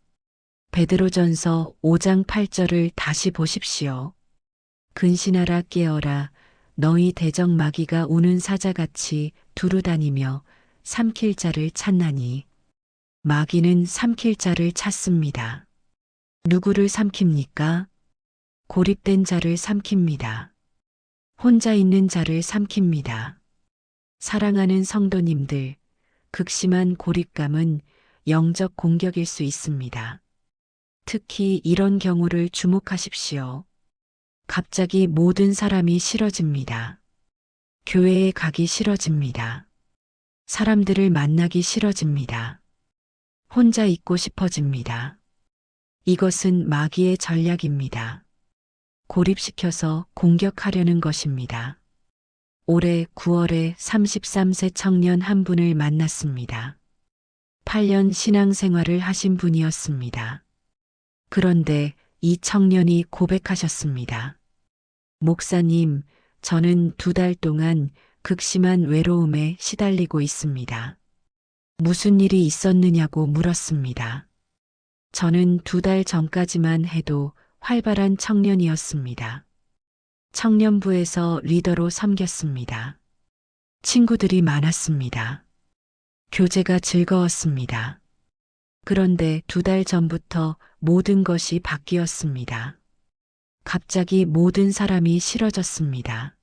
Speaker 1: 베드로전서 5장 8절을 다시 보십시오. 근신하라 깨어라 너희 대적 마귀가 우는 사자같이 두루다니며 삼킬 자를 찾나니 마귀는 삼킬 자를 찾습니다. 누구를 삼킵니까? 고립된 자를 삼킵니다. 혼자 있는 자를 삼킵니다. 사랑하는 성도님들, 극심한 고립감은 영적 공격일 수 있습니다. 특히 이런 경우를 주목하십시오. 갑자기 모든 사람이 싫어집니다. 교회에 가기 싫어집니다. 사람들을 만나기 싫어집니다. 혼자 있고 싶어집니다. 이것은 마귀의 전략입니다. 고립시켜서 공격하려는 것입니다. 올해 9월에 33세 청년 한 분을 만났습니다. 8년 신앙생활을 하신 분이었습니다. 그런데 이 청년이 고백하셨습니다. 목사님, 저는 2달 동안 극심한 외로움에 시달리고 있습니다. 무슨 일이 있었느냐고 물었습니다. 저는 2달 전까지만 해도 활발한 청년이었습니다. 청년부에서 리더로 섬겼습니다. 친구들이 많았습니다. 교제가 즐거웠습니다. 그런데 2달 전부터 모든 것이 바뀌었습니다. 갑자기 모든 사람이 싫어졌습니다.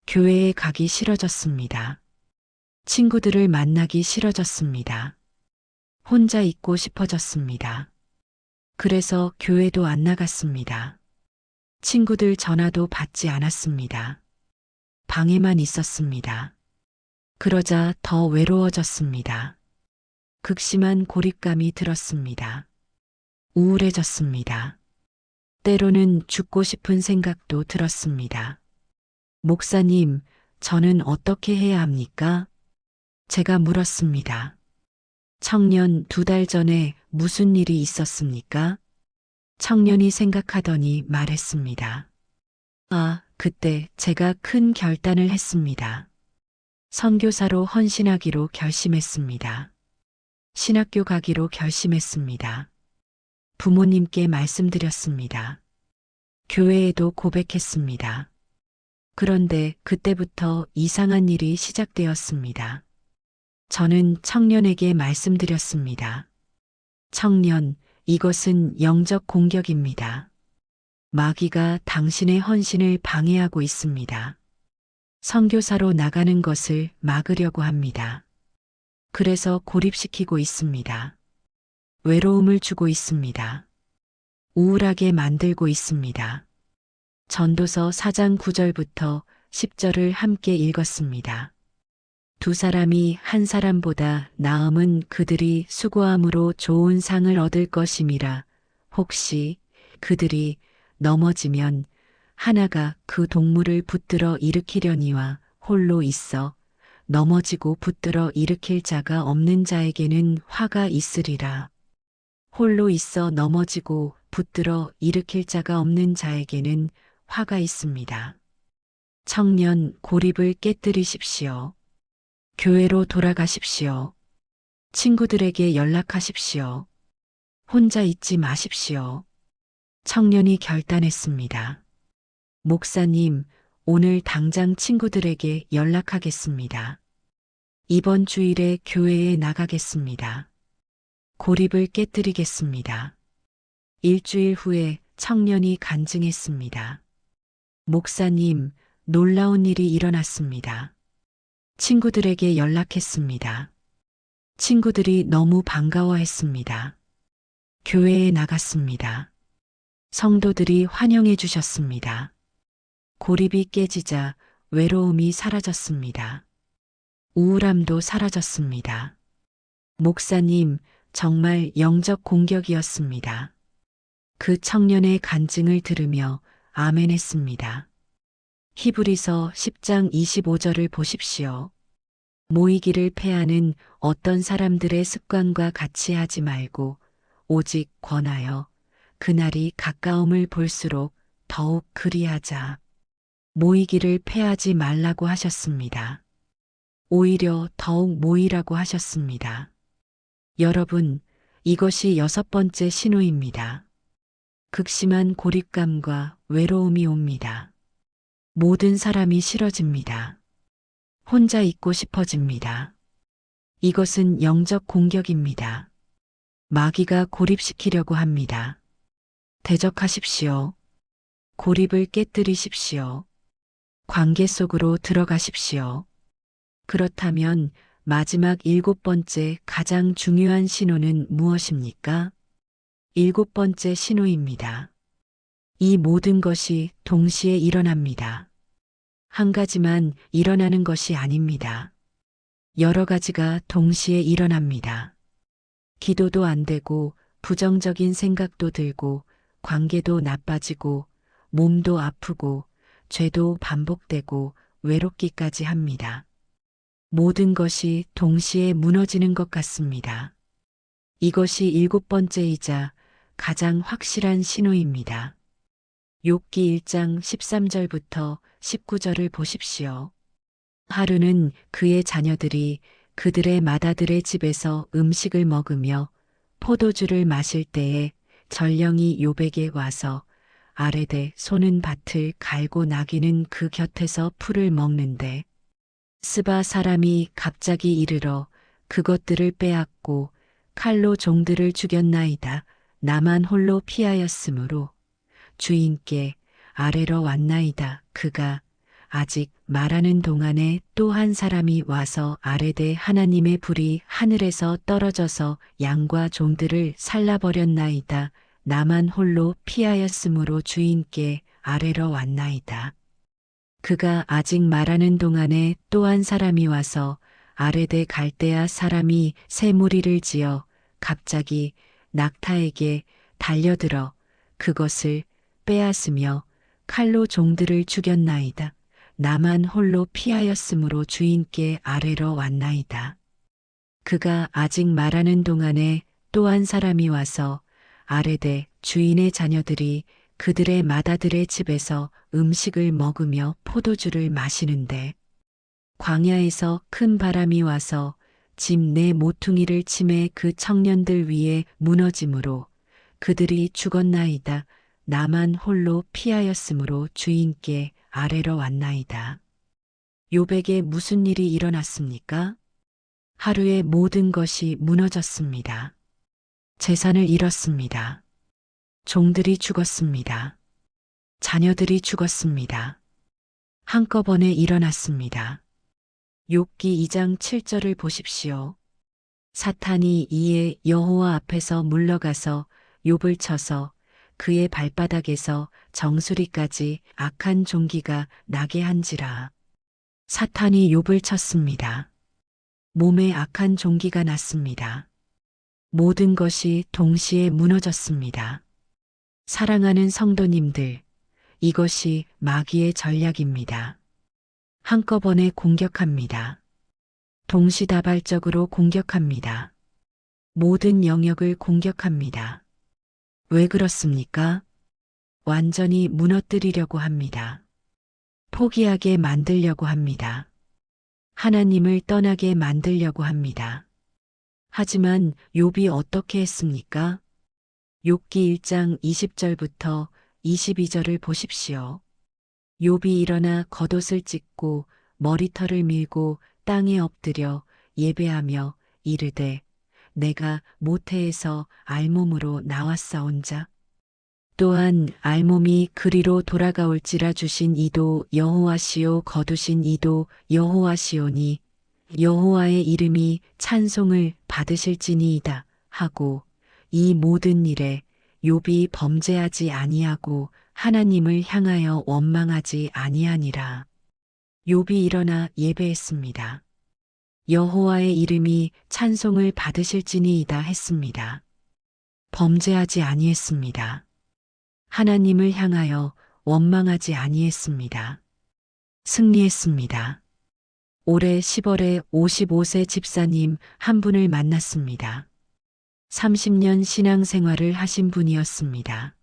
Speaker 1: 교회에 가기 싫어졌습니다. 친구들을 만나기 싫어졌습니다. 혼자 있고 싶어졌습니다. 그래서 교회도 안 나갔습니다. 친구들 전화도 받지 않았습니다. 방에만 있었습니다. 그러자 더 외로워졌습니다. 극심한 고립감이 들었습니다. 우울해졌습니다. 때로는 죽고 싶은 생각도 들었습니다. 목사님, 저는 어떻게 해야 합니까? 제가 물었습니다. 청년 2달 전에 무슨 일이 있었습니까? 청년이 생각하더니 말했습니다. 아, 그때 제가 큰 결단을 했습니다. 선교사로 헌신하기로 결심했습니다. 신학교 가기로 결심했습니다. 부모님께 말씀드렸습니다. 교회에도 고백했습니다. 그런데 그때부터 이상한 일이 시작되었습니다. 저는 청년에게 말씀드렸습니다. 청년, 이것은 영적 공격입니다. 마귀가 당신의 헌신을 방해하고 있습니다. 선교사로 나가는 것을 막으려고 합니다. 그래서 고립시키고 있습니다. 외로움을 주고 있습니다. 우울하게 만들고 있습니다. 전도서 4장 9절부터 10절을 함께 읽었습니다. 2 사람이 한 사람보다 나음은 그들이 수고함으로 좋은 상을 얻을 것임이라. 혹시 그들이 넘어지면 하나가 그 동물을 붙들어 일으키려니와 홀로 있어 넘어지고 붙들어 일으킬 자가 없는 자에게는 화가 있으리라. 홀로 있어 넘어지고 붙들어 일으킬 자가 없는 자에게는 화가 있습니다. 청년 고립을 깨뜨리십시오. 교회로 돌아가십시오. 친구들에게 연락하십시오. 혼자 있지 마십시오. 청년이 결단했습니다. 목사님, 오늘 당장 친구들에게 연락하겠습니다. 이번 주일에 교회에 나가겠습니다. 고립을 깨뜨리겠습니다. 일주일 후에 청년이 간증했습니다. 목사님, 놀라운 일이 일어났습니다. 친구들에게 연락했습니다. 친구들이 너무 반가워했습니다. 교회에 나갔습니다. 성도들이 환영해 주셨습니다. 고립이 깨지자 외로움이 사라졌습니다. 우울함도 사라졌습니다. 목사님, 정말 영적 공격이었습니다. 그 청년의 간증을 들으며 아멘했습니다. 히브리서 10장 25절을 보십시오. 모이기를 패하는 어떤 사람들의 습관과 같이 하지 말고 오직 권하여 그날이 가까움을 볼수록 더욱 그리하자. 모이기를 패하지 말라고 하셨습니다. 오히려 더욱 모이라고 하셨습니다. 여러분, 이것이 6번째 신호입니다. 극심한 고립감과 외로움이 옵니다. 모든 사람이 싫어집니다. 혼자 있고 싶어집니다. 이것은 영적 공격입니다. 마귀가 고립시키려고 합니다. 대적하십시오. 고립을 깨뜨리십시오. 관계 속으로 들어가십시오. 그렇다면 마지막 7번째 가장 중요한 신호는 무엇입니까? 7번째 신호입니다. 이 모든 것이 동시에 일어납니다. 한 가지만 일어나는 것이 아닙니다. 여러 가지가 동시에 일어납니다. 기도도 안 되고 부정적인 생각도 들고 관계도 나빠지고 몸도 아프고 죄도 반복되고 외롭기까지 합니다. 모든 것이 동시에 무너지는 것 같습니다. 이것이 7번째이자 가장 확실한 신호입니다. 욥기 1장 13절부터 19절을 보십시오. 하루는 그의 자녀들이 그들의 맏아들의 집에서 음식을 먹으며 포도주를 마실 때에 전령이 욥에게 와서 아뢰되 소는 밭을 갈고 나귀는 그 곁에서 풀을 먹는데 스바 사람이 갑자기 이르러 그것들을 빼앗고 칼로 종들을 죽였나이다. 나만 홀로 피하였으므로 주인께 아뢰러 왔나이다. 그가 아직 말하는 동안에 또 한 사람이 와서 아뢰되 하나님의 불이 하늘에서 떨어져서 양과 종들을 살라버렸나이다. 나만 홀로 피하였으므로 주인께 아뢰러 왔나이다. 그가 아직 말하는 동안에 또 한 사람이 와서 아뢰되 갈대아 사람이 새 무리를 지어 갑자기 낙타에게 달려들어 그것을 빼앗으며 칼로 종들을 죽였나이다. 나만 홀로 피하였으므로 주인께 아뢰러 왔나이다. 그가 아직 말하는 동안에 또 한 사람이 와서 아뢰되 주인의 자녀들이 그들의 맏아들의 집에서 음식을 먹으며 포도주를 마시는데 광야에서 큰 바람이 와서 집 내 모퉁이를 치매 그 청년들 위에 무너짐으로 그들이 죽었나이다. 나만 홀로 피하였으므로 주인께 아뢰러 왔나이다. 욥에게 무슨 일이 일어났습니까? 하루에 모든 것이 무너졌습니다. 재산을 잃었습니다. 종들이 죽었습니다. 자녀들이 죽었습니다. 한꺼번에 일어났습니다. 욥기 2장 7절을 보십시오. 사탄이 이에 여호와 앞에서 물러가서 욥을 쳐서 그의 발바닥에서 정수리까지 악한 종기가 나게 한지라. 사탄이 욥을 쳤습니다. 몸에 악한 종기가 났습니다. 모든 것이 동시에 무너졌습니다. 사랑하는 성도님들, 이것이 마귀의 전략입니다. 한꺼번에 공격합니다. 동시다발적으로 공격합니다. 모든 영역을 공격합니다. 왜 그렇습니까? 완전히 무너뜨리려고 합니다. 포기하게 만들려고 합니다. 하나님을 떠나게 만들려고 합니다. 하지만 욥이 어떻게 했습니까? 욥기 1장 20절부터 22절을 보십시오. 욥이 일어나 겉옷을 찢고 머리털을 밀고 땅에 엎드려 예배하며 이르되 내가 모태에서 알몸으로 나왔사온자. 또한 알몸이 그리로 돌아가올지라 주신 이도 여호와시요 거두신 이도 여호와시오니 여호와의 이름이 찬송을 받으실지니이다 하고 이 모든 일에 욥이 범죄하지 아니하고 하나님을 향하여 원망하지 아니하니라. 욥이 일어나 예배했습니다. 여호와의 이름이 찬송을 받으실지니이다 했습니다. 범죄하지 아니했습니다. 하나님을 향하여 원망하지 아니했습니다. 승리했습니다. 올해 10월에 55세 집사님 한 분을 만났습니다. 30년 신앙생활을 하신 분이었습니다.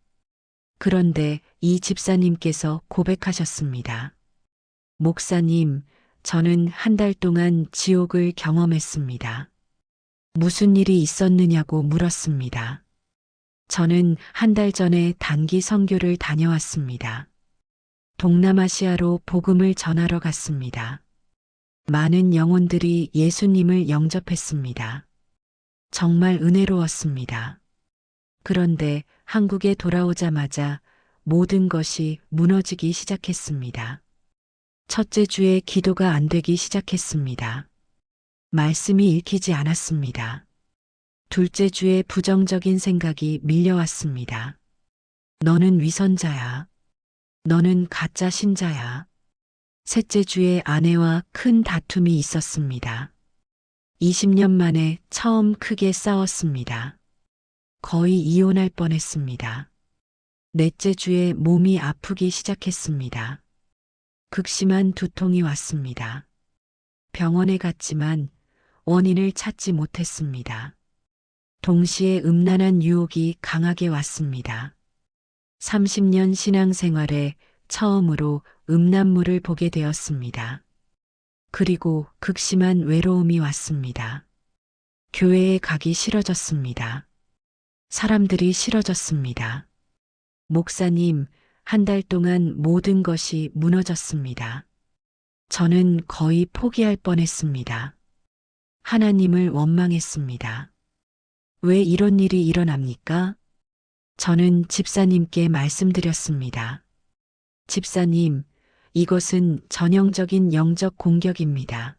Speaker 1: 그런데 이 집사님께서 고백하셨습니다. 목사님, 저는 한 달 동안 지옥을 경험했습니다. 무슨 일이 있었느냐고 물었습니다. 저는 한 달 전에 단기 선교를 다녀왔습니다. 동남아시아로 복음을 전하러 갔습니다. 많은 영혼들이 예수님을 영접했습니다. 정말 은혜로웠습니다. 그런데 한국에 돌아오자마자 모든 것이 무너지기 시작했습니다. 첫째 주에 기도가 안 되기 시작했습니다. 말씀이 읽히지 않았습니다. 둘째 주에 부정적인 생각이 밀려왔습니다. 너는 위선자야. 너는 가짜 신자야. 셋째 주에 아내와 큰 다툼이 있었습니다. 20년 만에 처음 크게 싸웠습니다. 거의 이혼할 뻔했습니다. 넷째 주에 몸이 아프기 시작했습니다. 극심한 두통이 왔습니다. 병원에 갔지만 원인을 찾지 못했습니다. 동시에 음란한 유혹이 강하게 왔습니다. 30년 신앙생활에 처음으로 음란물을 보게 되었습니다. 그리고 극심한 외로움이 왔습니다. 교회에 가기 싫어졌습니다. 사람들이 싫어졌습니다. 목사님, 한 달 동안 모든 것이 무너졌습니다. 저는 거의 포기할 뻔했습니다. 하나님을 원망했습니다. 왜 이런 일이 일어납니까? 저는 집사님께 말씀드렸습니다. 집사님, 이것은 전형적인 영적 공격입니다.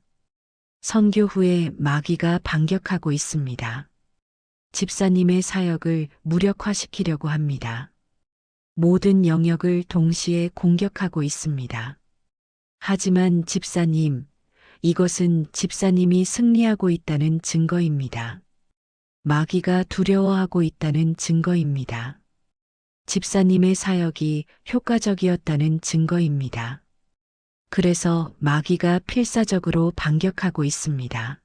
Speaker 1: 선교 후에 마귀가 반격하고 있습니다. 집사님의 사역을 무력화시키려고 합니다. 모든 영역을 동시에 공격하고 있습니다. 하지만 집사님, 이것은 집사님이 승리하고 있다는 증거입니다. 마귀가 두려워하고 있다는 증거입니다. 집사님의 사역이 효과적이었다는 증거입니다. 그래서 마귀가 필사적으로 반격하고 있습니다.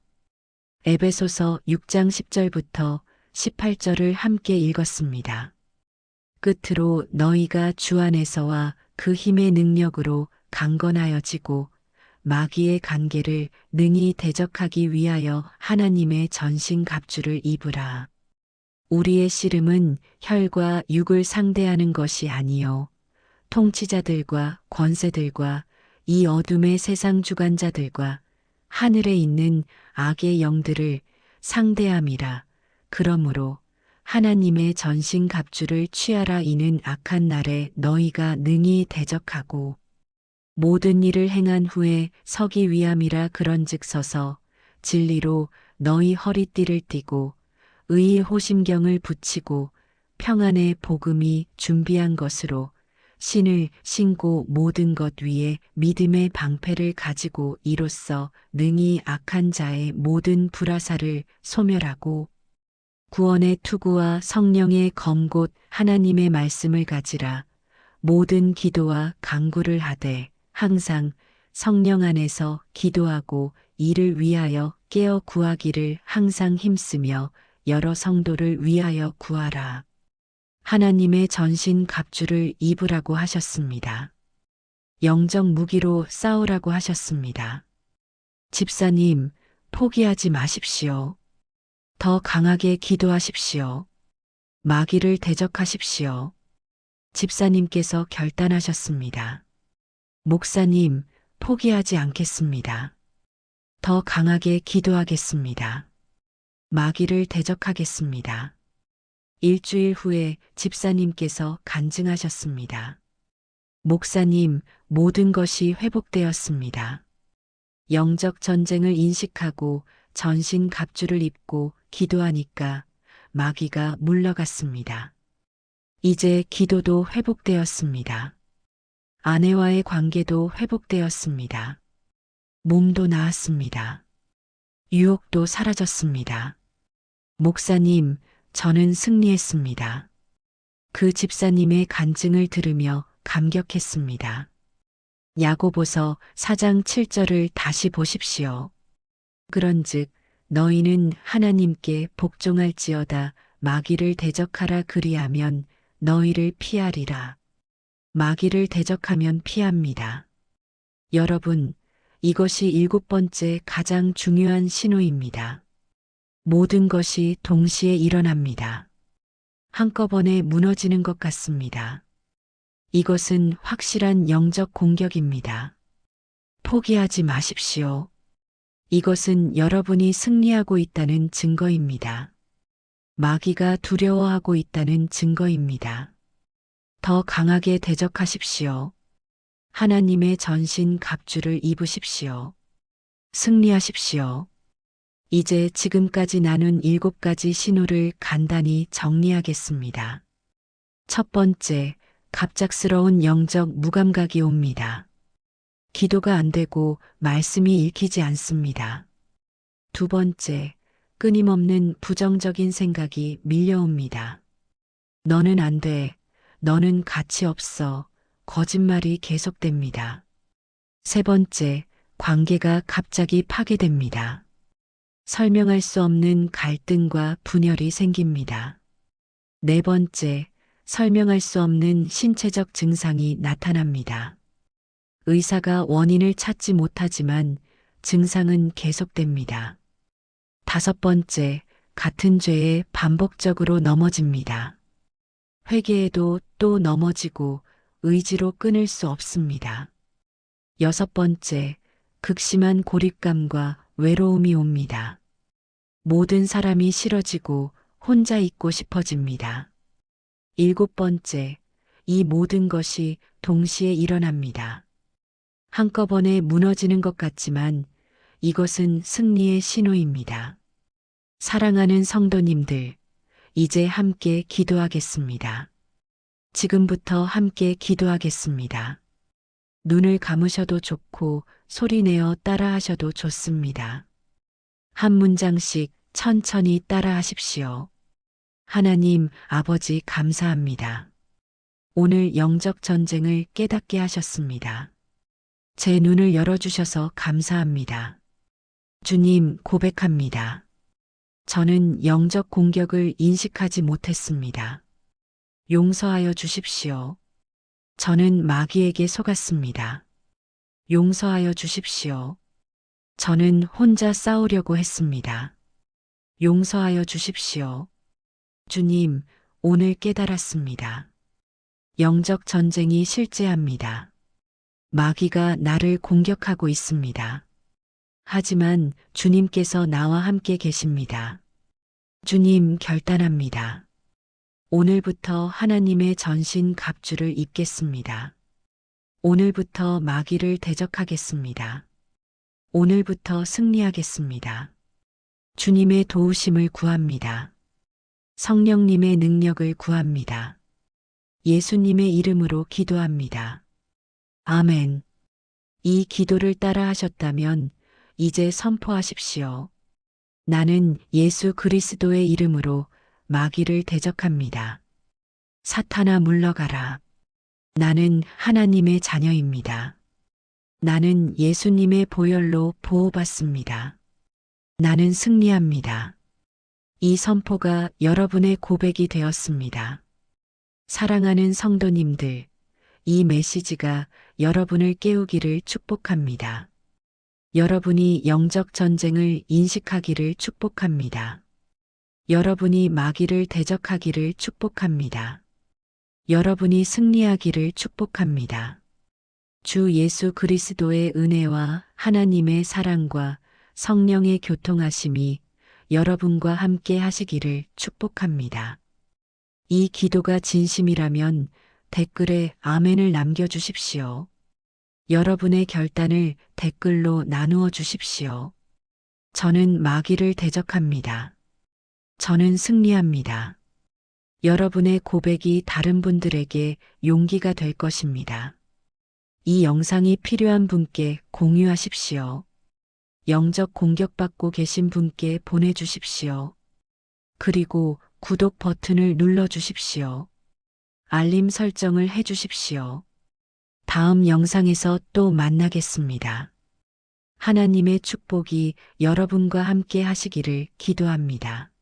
Speaker 1: 에베소서 6장 10절부터 18절을 함께 읽었습니다. 끝으로 너희가 주 안에서와 그 힘의 능력으로 강건하여지고 마귀의 간계를 능히 대적하기 위하여 하나님의 전신 갑주를 입으라. 우리의 씨름은 혈과 육을 상대하는 것이 아니요 통치자들과 권세들과 이 어둠의 세상 주관자들과 하늘에 있는 악의 영들을 상대함이라. 그러므로 하나님의 전신 갑주를 취하라. 이는 악한 날에 너희가 능히 대적하고 모든 일을 행한 후에 서기 위함이라. 그런즉 서서 진리로 너희 허리띠를 띠고 의의 호심경을 붙이고 평안의 복음이 준비한 것으로 신을 신고 모든 것 위에 믿음의 방패를 가지고 이로써 능히 악한 자의 모든 불화살을 소멸하고 구원의 투구와 성령의 검 곧 하나님의 말씀을 가지라. 모든 기도와 간구를 하되 항상 성령 안에서 기도하고 이를 위하여 깨어 구하기를 항상 힘쓰며 여러 성도를 위하여 구하라. 하나님의 전신 갑주를 입으라고 하셨습니다. 영적 무기로 싸우라고 하셨습니다. 집사님, 포기하지 마십시오. 더 강하게 기도하십시오. 마귀를 대적하십시오. 집사님께서 결단하셨습니다. 목사님, 포기하지 않겠습니다. 더 강하게 기도하겠습니다. 마귀를 대적하겠습니다. 일주일 후에 집사님께서 간증하셨습니다. 목사님, 모든 것이 회복되었습니다. 영적 전쟁을 인식하고 전신 갑주를 입고 기도하니까 마귀가 물러갔습니다. 이제 기도도 회복되었습니다. 아내와의 관계도 회복되었습니다. 몸도 나았습니다. 유혹도 사라졌습니다. 목사님, 저는 승리했습니다. 그 집사님의 간증을 들으며 감격했습니다. 야고보서 4장 7절을 다시 보십시오. 그런즉 너희는 하나님께 복종할지어다 마귀를 대적하라 그리하면 너희를 피하리라. 마귀를 대적하면 피합니다. 여러분, 이것이 7번째 가장 중요한 신호입니다. 모든 것이 동시에 일어납니다. 한꺼번에 무너지는 것 같습니다. 이것은 확실한 영적 공격입니다. 포기하지 마십시오. 이것은 여러분이 승리하고 있다는 증거입니다. 마귀가 두려워하고 있다는 증거입니다. 더 강하게 대적하십시오. 하나님의 전신 갑주를 입으십시오. 승리하십시오. 이제 지금까지 나눈 7가지 신호를 간단히 정리하겠습니다. 첫 번째, 갑작스러운 영적 무감각이 옵니다. 기도가 안 되고 말씀이 읽히지 않습니다. 두 번째, 끊임없는 부정적인 생각이 밀려옵니다. 너는 안 돼. 너는 가치 없어. 거짓말이 계속됩니다. 세 번째, 관계가 갑자기 파괴됩니다. 설명할 수 없는 갈등과 분열이 생깁니다. 네 번째, 설명할 수 없는 신체적 증상이 나타납니다. 의사가 원인을 찾지 못하지만 증상은 계속됩니다. 다섯 번째, 같은 죄에 반복적으로 넘어집니다. 회개해도 또 넘어지고 의지로 끊을 수 없습니다. 여섯 번째, 극심한 고립감과 외로움이 옵니다. 모든 사람이 싫어지고 혼자 있고 싶어집니다. 일곱 번째, 이 모든 것이 동시에 일어납니다. 한꺼번에 무너지는 것 같지만 이것은 승리의 신호입니다. 사랑하는 성도님들, 이제 함께 기도하겠습니다. 지금부터 함께 기도하겠습니다. 눈을 감으셔도 좋고 소리내어 따라하셔도 좋습니다. 한 문장씩 천천히 따라하십시오. 하나님, 아버지 감사합니다. 오늘 영적 전쟁을 깨닫게 하셨습니다. 제 눈을 열어주셔서 감사합니다. 주님, 고백합니다. 저는 영적 공격을 인식하지 못했습니다. 용서하여 주십시오. 저는 마귀에게 속았습니다. 용서하여 주십시오. 저는 혼자 싸우려고 했습니다. 용서하여 주십시오. 주님, 오늘 깨달았습니다. 영적 전쟁이 실제합니다. 마귀가 나를 공격하고 있습니다. 하지만 주님께서 나와 함께 계십니다. 주님, 결단합니다. 오늘부터 하나님의 전신 갑주를 입겠습니다. 오늘부터 마귀를 대적하겠습니다. 오늘부터 승리하겠습니다. 주님의 도우심을 구합니다. 성령님의 능력을 구합니다. 예수님의 이름으로 기도합니다. 아멘. 이 기도를 따라 하셨다면 이제 선포하십시오. 나는 예수 그리스도의 이름으로 마귀를 대적합니다. 사탄아 물러가라. 나는 하나님의 자녀입니다. 나는 예수님의 보혈로 보호받습니다. 나는 승리합니다. 이 선포가 여러분의 고백이 되었습니다. 사랑하는 성도님들, 이 메시지가 여러분을 깨우기를 축복합니다. 여러분이 영적 전쟁을 인식하기를 축복합니다. 여러분이 마귀를 대적하기를 축복합니다. 여러분이 승리하기를 축복합니다. 주 예수 그리스도의 은혜와 하나님의 사랑과 성령의 교통하심이 여러분과 함께 하시기를 축복합니다. 이 기도가 진심이라면 댓글에 아멘을 남겨주십시오. 여러분의 결단을 댓글로 나누어 주십시오. 저는 마귀를 대적합니다. 저는 승리합니다. 여러분의 고백이 다른 분들에게 용기가 될 것입니다. 이 영상이 필요한 분께 공유하십시오. 영적 공격받고 계신 분께 보내주십시오. 그리고 구독 버튼을 눌러주십시오. 알림 설정을 해주십시오. 다음 영상에서 또 만나겠습니다. 하나님의 축복이 여러분과 함께 하시기를 기도합니다.